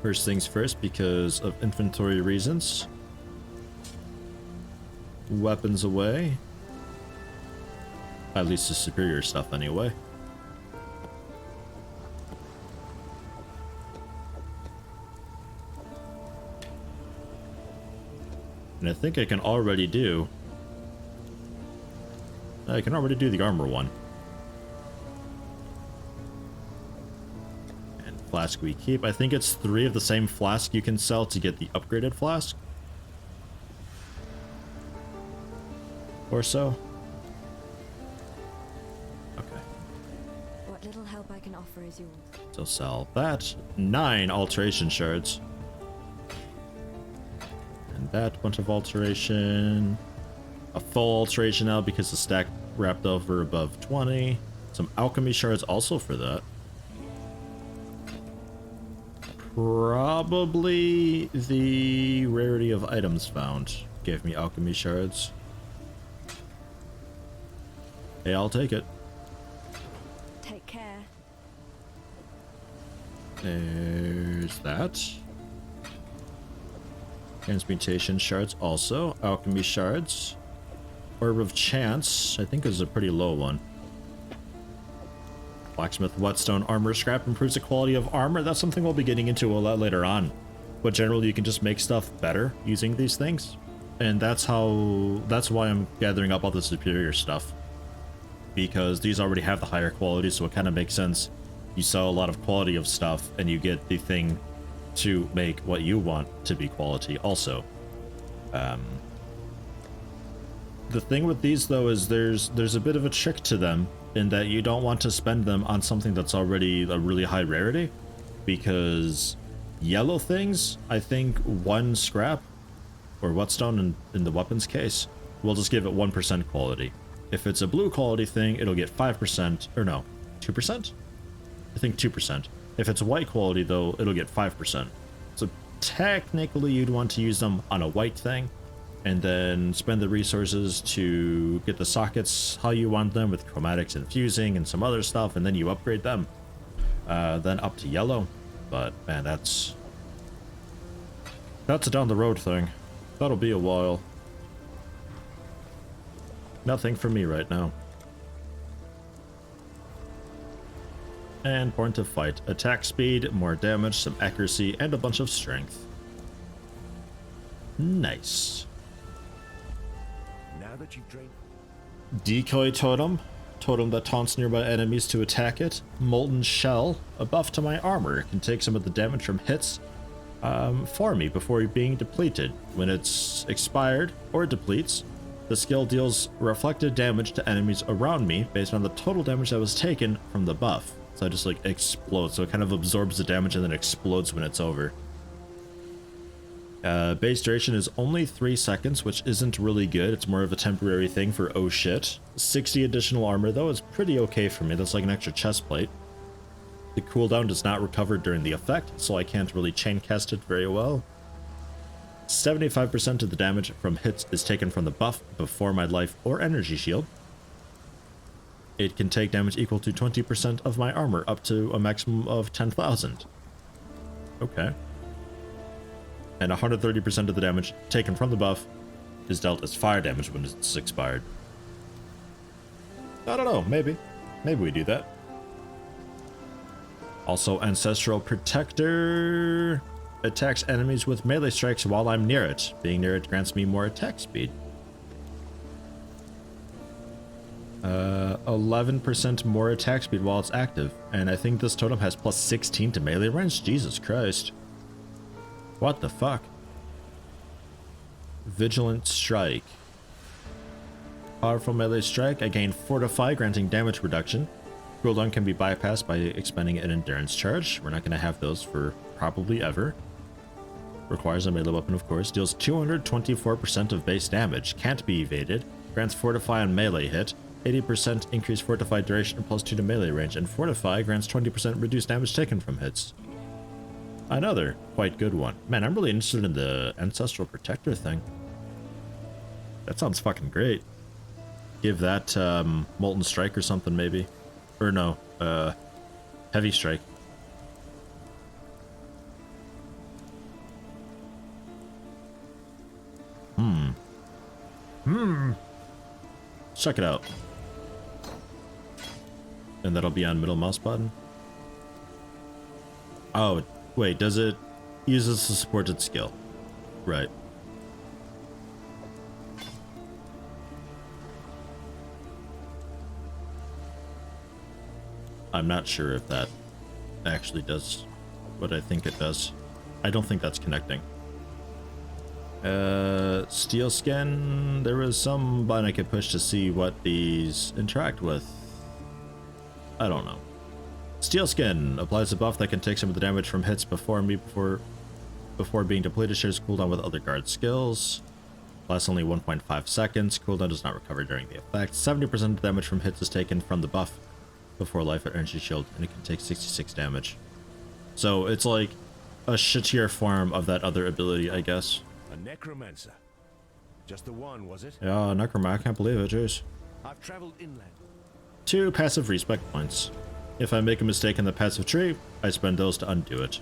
First things first, because of inventory reasons. Weapons away. At least the superior stuff anyway. And I think I can already do... I can already do the armor one. And flask we keep. I think it's 3 of the same flask you can sell to get the upgraded flask. Or so. What little help I can offer is yours. So sell that. 9 alteration shards. And that bunch of alteration. A full alteration now because the stack wrapped over above 20. Some alchemy shards also for that. Probably the rarity of items found gave me alchemy shards. Hey, I'll take it. Take care. There's that. Transmutation shards also. Alchemy shards. Orb of Chance, I think is a pretty low one. Blacksmith whetstone armor scrap improves the quality of armor. That's something we'll be getting into a lot later on. But generally you can just make stuff better using these things. And that's why I'm gathering up all the superior stuff. Because these already have the higher quality, so it kind of makes sense. You sell a lot of quality of stuff, and you get the thing to make what you want to be quality also. The thing with these, though, is there's a bit of a trick to them, in that you don't want to spend them on something that's already a really high rarity. Because yellow things, I think 1 scrap, or whetstone in the weapons case, will just give it 1% quality. If it's a blue quality thing, it'll get 5%, or no, 2%? I think 2%. If it's a white quality, though, it'll get 5%. So technically, you'd want to use them on a white thing, and then spend the resources to get the sockets how you want them, with chromatics and fusing and some other stuff, and then you upgrade them. Then up to yellow. But, man, that's a down the road thing. That'll be a while. Nothing for me right now. And point of fight. Attack speed, more damage, some accuracy, and a bunch of strength. Nice. Now that you've drained... Decoy totem. Totem that taunts nearby enemies to attack it. Molten shell. A buff to my armor. It can take some of the damage from hits for me before being depleted. When it's expired or depletes, the skill deals reflected damage to enemies around me based on the total damage that was taken from the buff. So it just like explodes, so it kind of absorbs the damage and then explodes when it's over. Base duration is only 3 seconds, which isn't really good. It's more of a temporary thing for oh shit. 60 additional armor though is pretty okay for me. That's like an extra chest plate. The cooldown does not recover during the effect, so I can't really chain cast it very well. 75% of the damage from hits is taken from the buff before my life or energy shield. it can take damage equal to 20% of my armor, up to a maximum of 10,000. Okay. And 130% of the damage taken from the buff is dealt as fire damage when it's expired. I don't know, maybe. Maybe we do that. Also, Ancestral Protector attacks enemies with melee strikes while I'm near it. Being near it grants me more attack speed. 11% more attack speed while it's active. And I think this totem has plus 16 to melee range. Jesus Christ. What the fuck? Vigilant Strike. Powerful melee strike. I gain Fortify, granting damage reduction. Cooldown can be bypassed by expending an endurance charge. We're not going to have those for probably ever. Requires a melee weapon, of course. Deals 224% of base damage. Can't be evaded. Grants Fortify on melee hit. 80% increased Fortify duration plus 2 to melee range. And Fortify grants 20% reduced damage taken from hits. Another quite good one. Man, I'm really interested in the Ancestral Protector thing. That sounds fucking great. Give that Molten Strike or something, maybe. Or no, Heavy Strike. Check it out. And that'll be on middle mouse button. Oh, wait, does it use this as a supported skill? Right. I'm not sure if that actually does what I think it does. I don't think that's connecting. Steel Skin. There was some button I could push to see what these interact with. I don't know. Steel Skin applies a buff that can take some of the damage from hits before being depleted. Shares cooldown with other guard skills. Lasts only 1.5 seconds. Cooldown does not recover during the effect. 70% of the damage from hits is taken from the buff before life at energy shield, and it can take 66 damage. So it's like a shittier form of that other ability, I guess. A necromancer. Just the one, was it? Yeah, Necromancer, I can't believe it, jeez. I've traveled inland. 2 passive respect points. If I make a mistake in the passive tree, I spend those to undo it.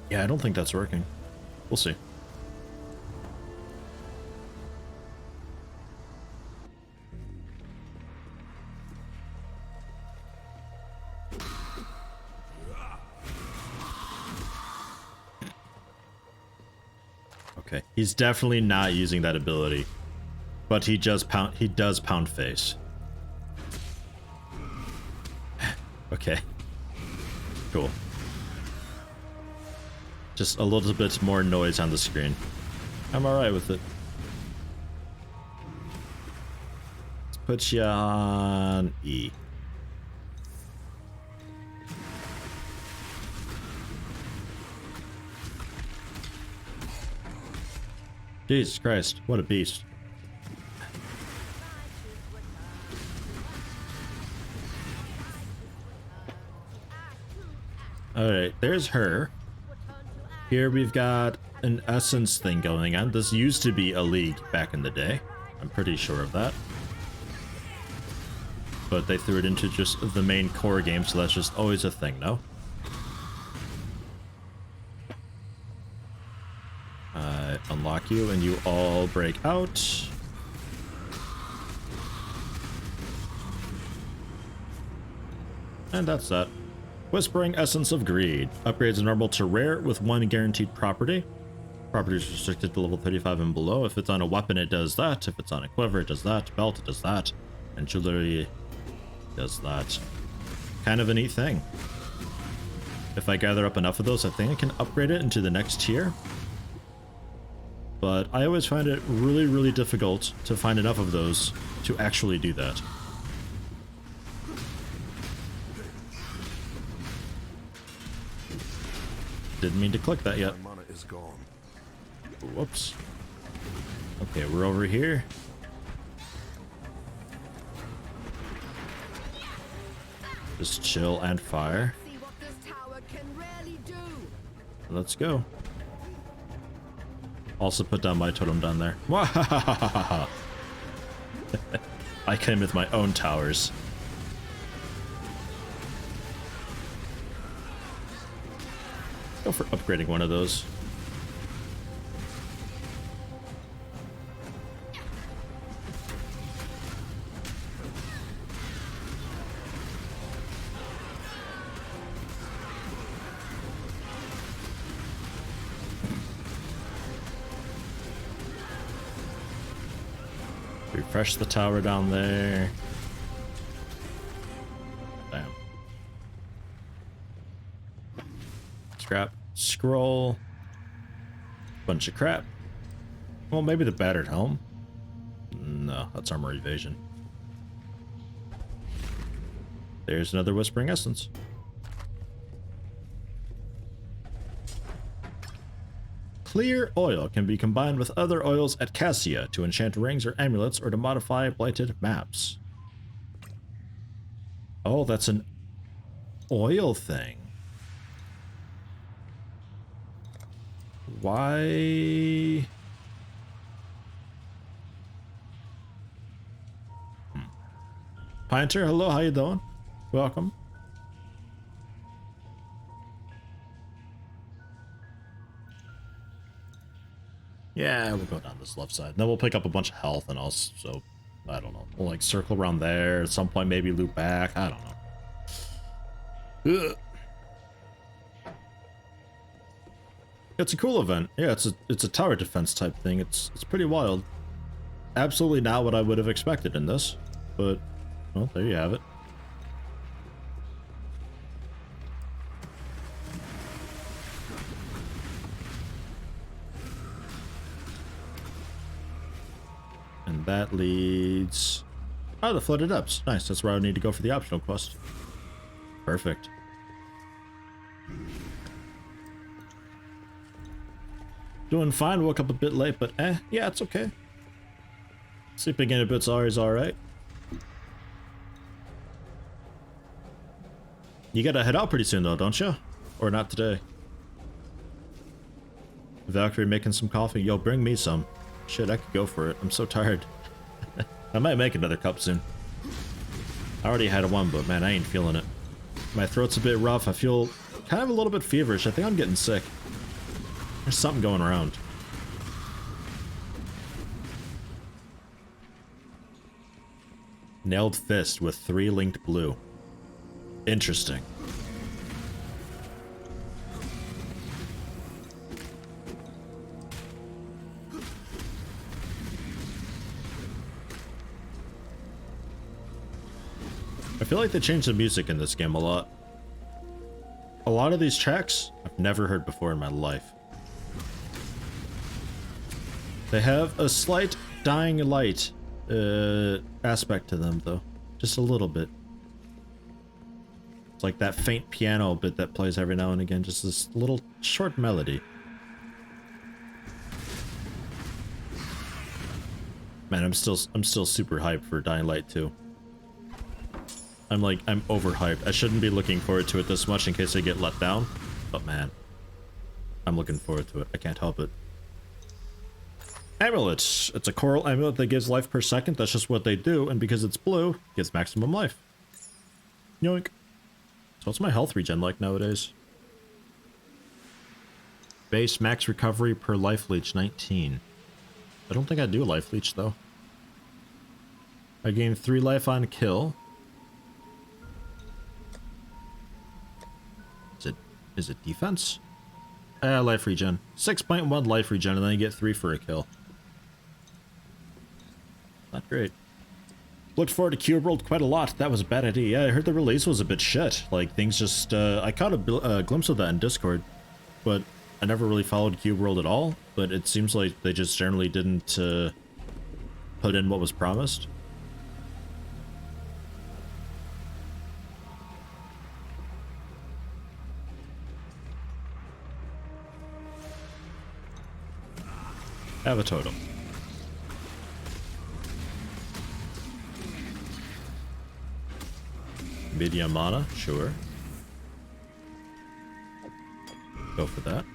Yeah, I don't think that's working. We'll see. Okay, he's definitely not using that ability, but he does pound face. Okay, cool. Just a little bit more noise on the screen. I'm alright with it. Let's put you on E. Jesus Christ, what a beast. Alright, there's her. Here we've got an essence thing going on. This used to be a league back in the day. I'm pretty sure of that. But they threw it into just the main core game, so that's just always a thing, no? I unlock you and you all break out. And that's that. Whispering Essence of Greed. Upgrades normal to rare with 1 guaranteed property. Property is restricted to level 35 and below. If it's on a weapon, it does that. If it's on a quiver, it does that. Belt, it does that. And jewelry does that. Kind of a neat thing. If I gather up enough of those, I think I can upgrade it into the next tier. But I always find it really, really difficult to find enough of those to actually do that. Didn't mean to click that yet. My mana is gone. Whoops. Okay, we're over here. Just chill and fire. See what this tower can really do. Let's go. Also put down my totem down there. I came with my own towers. Go for upgrading one of those. Refresh the tower down there. Damn. Scrap. Scroll. Bunch of crap. Well, maybe the battered helm. No, that's armor evasion. There's another Whispering Essence. Clear oil can be combined with other oils at Cassia to enchant rings or amulets or to modify blighted maps. Oh, that's an oil thing. Why? Pinter, hello, how you doing? Welcome. Yeah, we'll go down this left side. Then we'll pick up a bunch of health and also, I don't know. We'll like circle around there. At some point, maybe loop back. I don't know. Ugh. It's a cool event. Yeah, it's a tower defense type thing. It's pretty wild. Absolutely not what I would have expected in this, but well, there you have it. And that leads... Oh, the Flooded Depths. Nice, that's where I need to go for the optional quest. Perfect. Doing fine, woke up a bit late, but yeah, it's okay. Sleeping in a bit's always alright. You gotta head out pretty soon though, don't you? Or not today? Valkyrie making some coffee. Yo, bring me some. Shit, I could go for it. I'm so tired. I might make another cup soon. I already had one, but man, I ain't feeling it. My throat's a bit rough. I feel kind of a little bit feverish. I think I'm getting sick. There's something going around. Nailed fist with 3 linked blue. Interesting. I feel like they changed the music in this game a lot. A lot of these tracks I've never heard before in my life. They have a slight dying light aspect to them though. Just a little bit. It's like that faint piano bit that plays every now and again. Just this little short melody. Man, I'm still super hyped for Dying Light 2. I'm overhyped. I shouldn't be looking forward to it this much in case I get let down. But man, I'm looking forward to it. I can't help it. Amulet. It's a coral amulet that gives life per second. That's just what they do. And because it's blue, it gives maximum life. Yoink. So what's my health regen like nowadays? Base max recovery per life leech 19. I don't think I do life leech though. I gain 3 life on kill. Is it defense? Life regen. 6.1 life regen, and then you get 3 for a kill. Not great. Looked forward to Cube World quite a lot. That was a bad idea. Yeah, I heard the release was a bit shit. Like, things just... I caught a glimpse of that in Discord, but I never really followed Cube World at all. But it seems like they just generally didn't put in what was promised. Have a totem. Medium mana, sure. Go for that.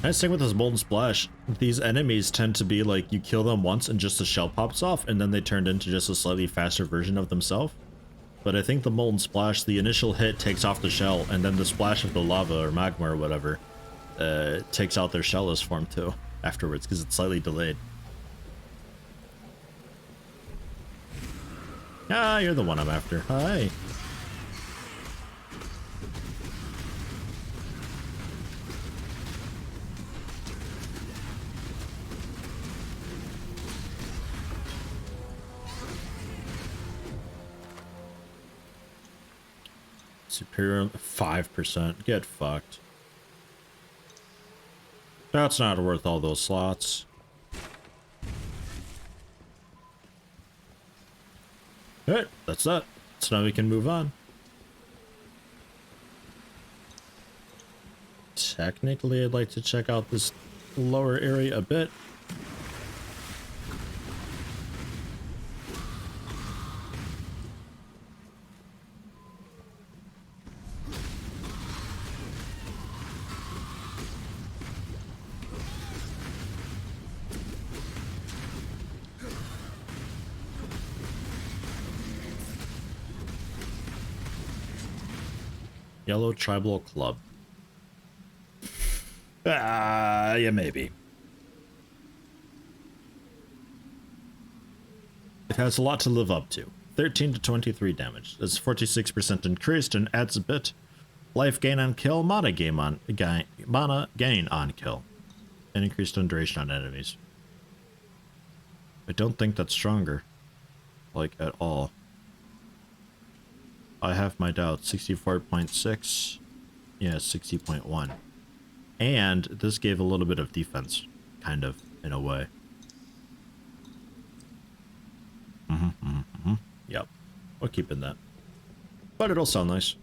Nice thing with this Molten Splash, these enemies tend to be like you kill them once and just a shell pops off and then they turned into just a slightly faster version of themselves. But I think the Molten Splash, the initial hit takes off the shell and then the splash of the lava or magma or whatever takes out their shellless form too afterwards because it's slightly delayed. Ah, you're the one I'm after. Hi. Superior 5%. Get fucked. That's not worth all those slots. Alright, that's that. So now we can move on. Technically, I'd like to check out this lower area a bit. Yellow Tribal Club. Yeah, maybe. It has a lot to live up to. 13 to 23 damage. It's 46% increased and adds a bit. Life gain on kill, mana gain on kill. And increased on duration on enemies. I don't think that's stronger. Like, at all. I have my doubts. 64.6. Yeah, 60.1. And this gave a little bit of defense, kind of, in a way. Yep. We're keeping that. But it'll sound nice.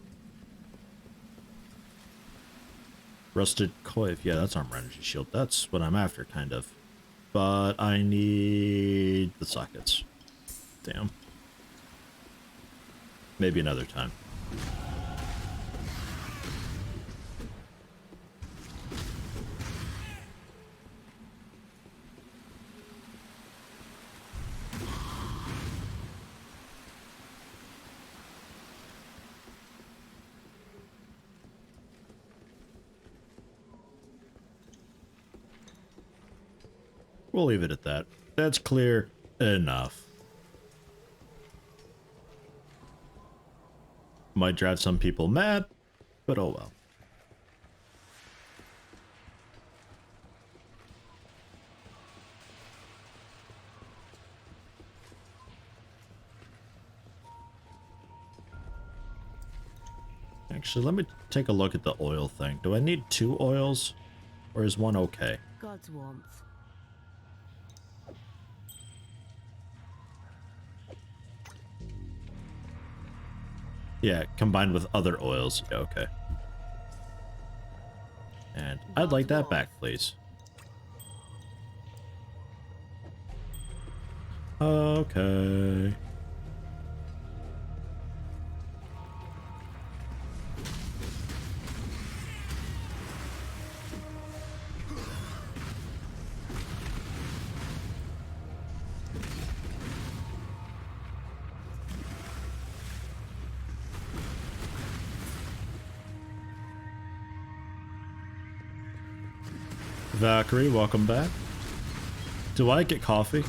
Rusted Coif. Yeah, that's Armor Energy Shield. That's what I'm after, kind of. But I need the sockets. Damn. Maybe another time. We'll leave it at that. That's clear enough. Might drive some people mad, but oh well. Actually, let me take a look at the oil thing. Do I need 2 oils? Or is 1 okay? God's warmth. Yeah, combined with other oils. Yeah, okay. And I'd like that back, please. Okay. Valkyrie, welcome back. Do I get coffee?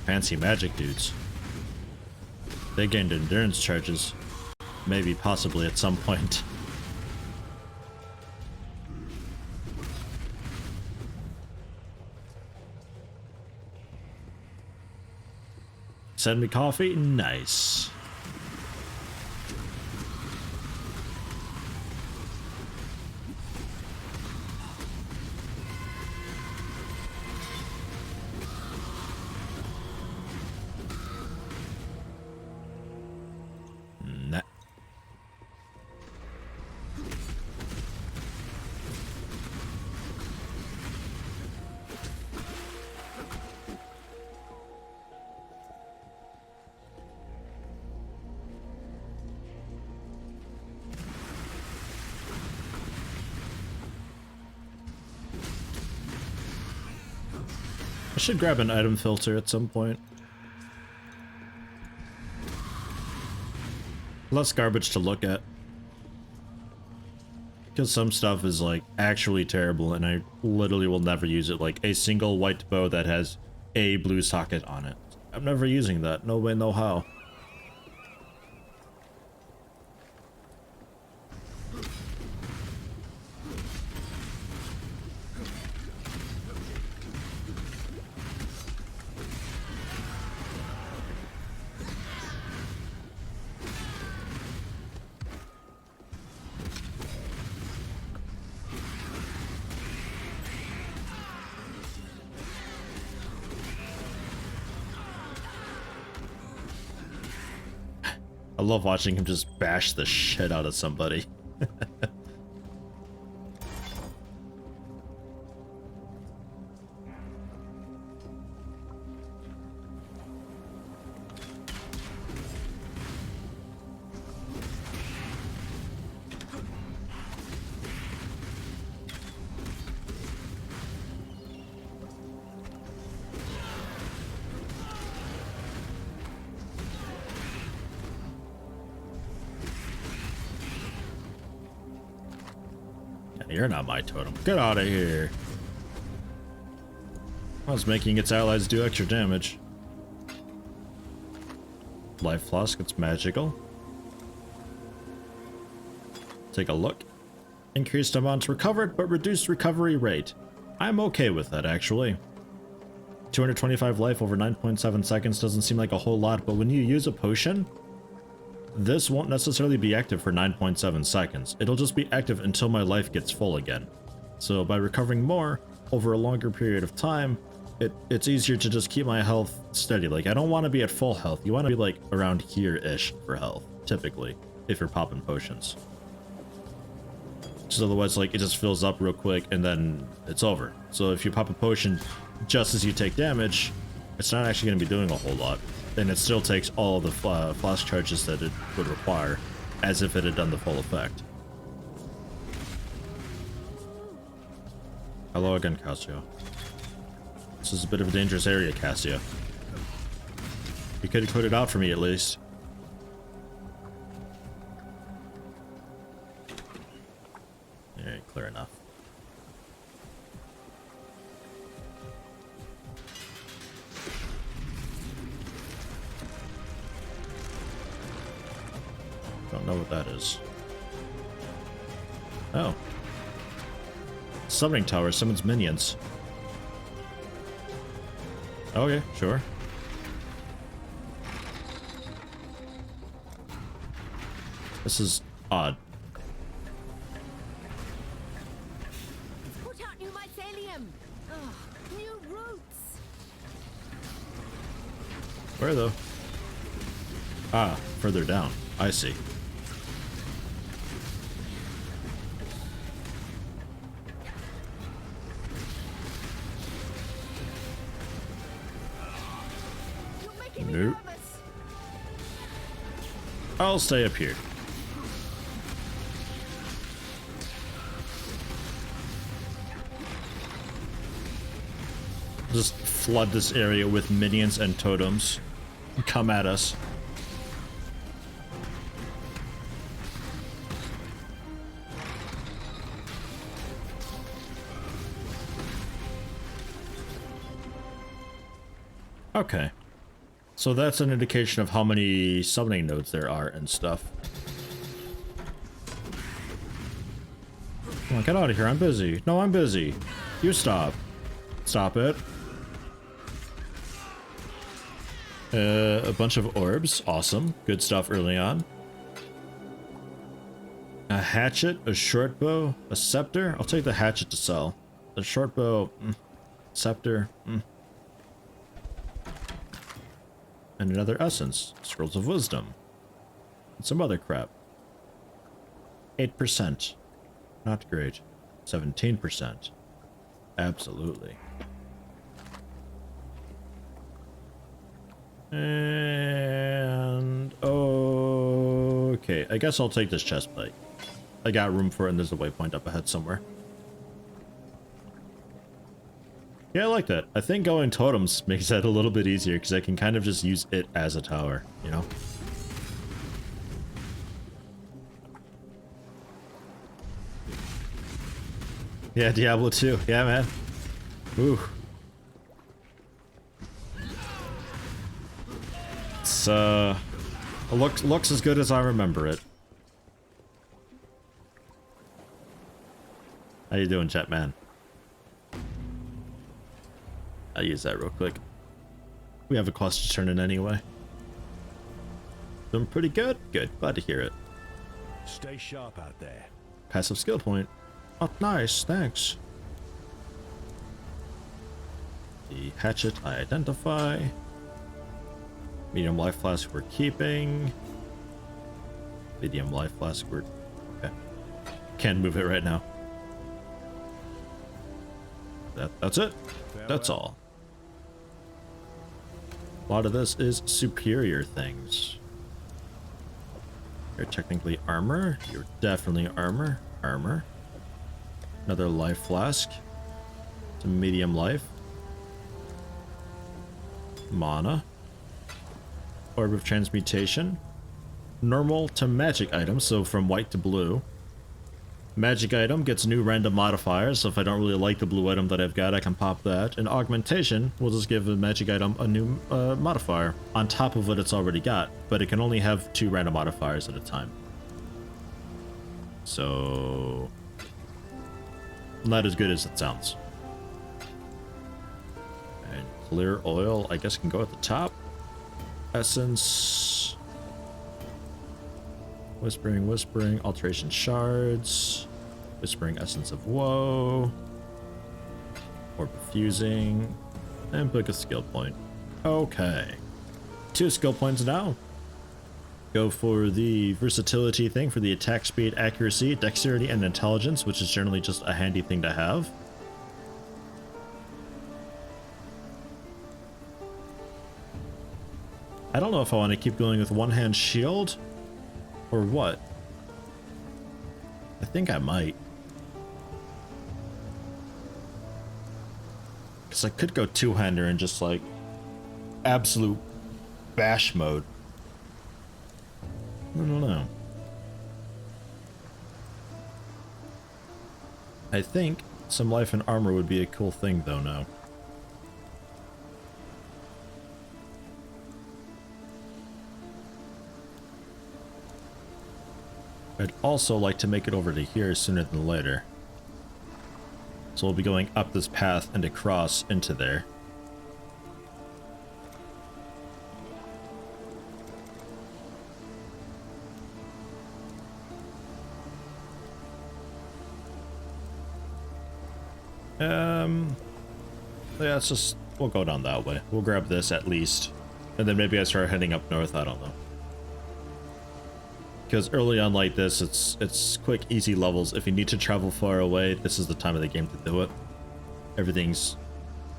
Fancy magic dudes. They gained endurance charges. Maybe, possibly, at some point. Send me coffee? Nice. Nah. I should grab an item filter at some point. Less garbage to look at. Because some stuff is like actually terrible and I literally will never use it. Like a single white bow that has a blue socket on it. I'm never using that. No way, no how. I love watching him just bash the shit out of somebody. You're not my totem. Get out of here. I was making its allies do extra damage. Life Flask, it's magical. Take a look. Increased amounts recovered, but reduced recovery rate. I'm okay with that, actually. 225 life over 9.7 seconds doesn't seem like a whole lot, but when you use a potion, this won't necessarily be active for 9.7 seconds. It'll just be active until my life gets full again. So by recovering more over a longer period of time, it's easier to just keep my health steady. Like, I don't want to be at full health. You want to be like around here-ish for health, typically, if you're popping potions. Because otherwise, like, it just fills up real quick and then it's over. So if you pop a potion just as you take damage, it's not actually going to be doing a whole lot. And it still takes all of the flask charges that it would require, as if it had done the full effect. Hello again, Cassio. This is a bit of a dangerous area, Cassio. You could have put it out for me, at least. Alright, clear enough. Don't know what that is. Oh. Summoning tower summons minions. Okay, sure. This is odd. Put out new mycelium. Ugh, new roots. Where though? Ah, further down. I see. Nope. I'll stay up here. Just flood this area with minions and totems. Come at us. Okay. So that's an indication of how many summoning nodes there are and stuff. Come on, get out of here. I'm busy. No, I'm busy. You stop. Stop it. A bunch of orbs. Awesome. Good stuff early on. A hatchet, a short bow, a scepter. I'll take the hatchet to sell. The short bow, scepter, and another essence, scrolls of wisdom, and some other crap. 8%, not great. 17%, absolutely. And okay, I guess I'll take this chest plate. I got room for it, and there's a waypoint up ahead somewhere. Yeah, I like that. I think going totems makes that a little bit easier because I can kind of just use it as a tower, you know? Yeah, Diablo 2. Yeah, man. Ooh. It's, looks as good as I remember it. How you doing, chat, man? I'll use that real quick. We have a quest to turn in anyway. Doing pretty good? Good. Glad to hear it. Stay sharp out there. Passive skill point. Oh, nice. Thanks. The hatchet I identify. Medium life flask we're keeping. Medium life flask we're... Okay. Can't move it right now. That's it. That's all. A lot of this is superior things. You're technically armor. You're definitely armor. Armor. Another life flask. It's a medium life. Mana. Orb of transmutation. Normal to magic items, so from white to blue. Magic item gets new random modifiers, so if I don't really like the blue item that I've got, I can pop that. And augmentation will just give a magic item a new modifier on top of what it's already got, but it can only have 2 random modifiers at a time. So... not as good as it sounds. And clear oil, I guess, can go at the top. Essence... Whispering, alteration shards, whispering essence of woe, orb of fusing, and pick a skill point. Okay. 2 skill points now. Go for the versatility thing for the attack speed, accuracy, dexterity, and intelligence, which is generally just a handy thing to have. I don't know if I want to keep going with one-hand shield or what. I think I might. Because I could go two-hander and just like absolute bash mode. I don't know. I think some life and armor would be a cool thing though now. I'd also like to make it over to here sooner than later. So we'll be going up this path and across into there. Yeah, it's just, we'll go down that way. We'll grab this at least. And then maybe I start heading up north, I don't know. Because early on like this, it's quick, easy levels. If you need to travel far away, this is the time of the game to do it. Everything's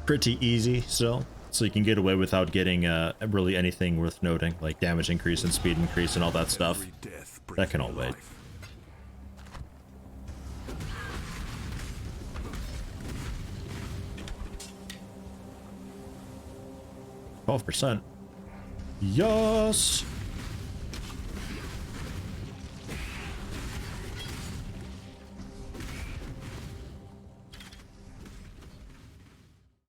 pretty easy still, so you can get away without getting really anything worth noting, like damage increase and speed increase and all that stuff. That can all wait. 12%. Yes!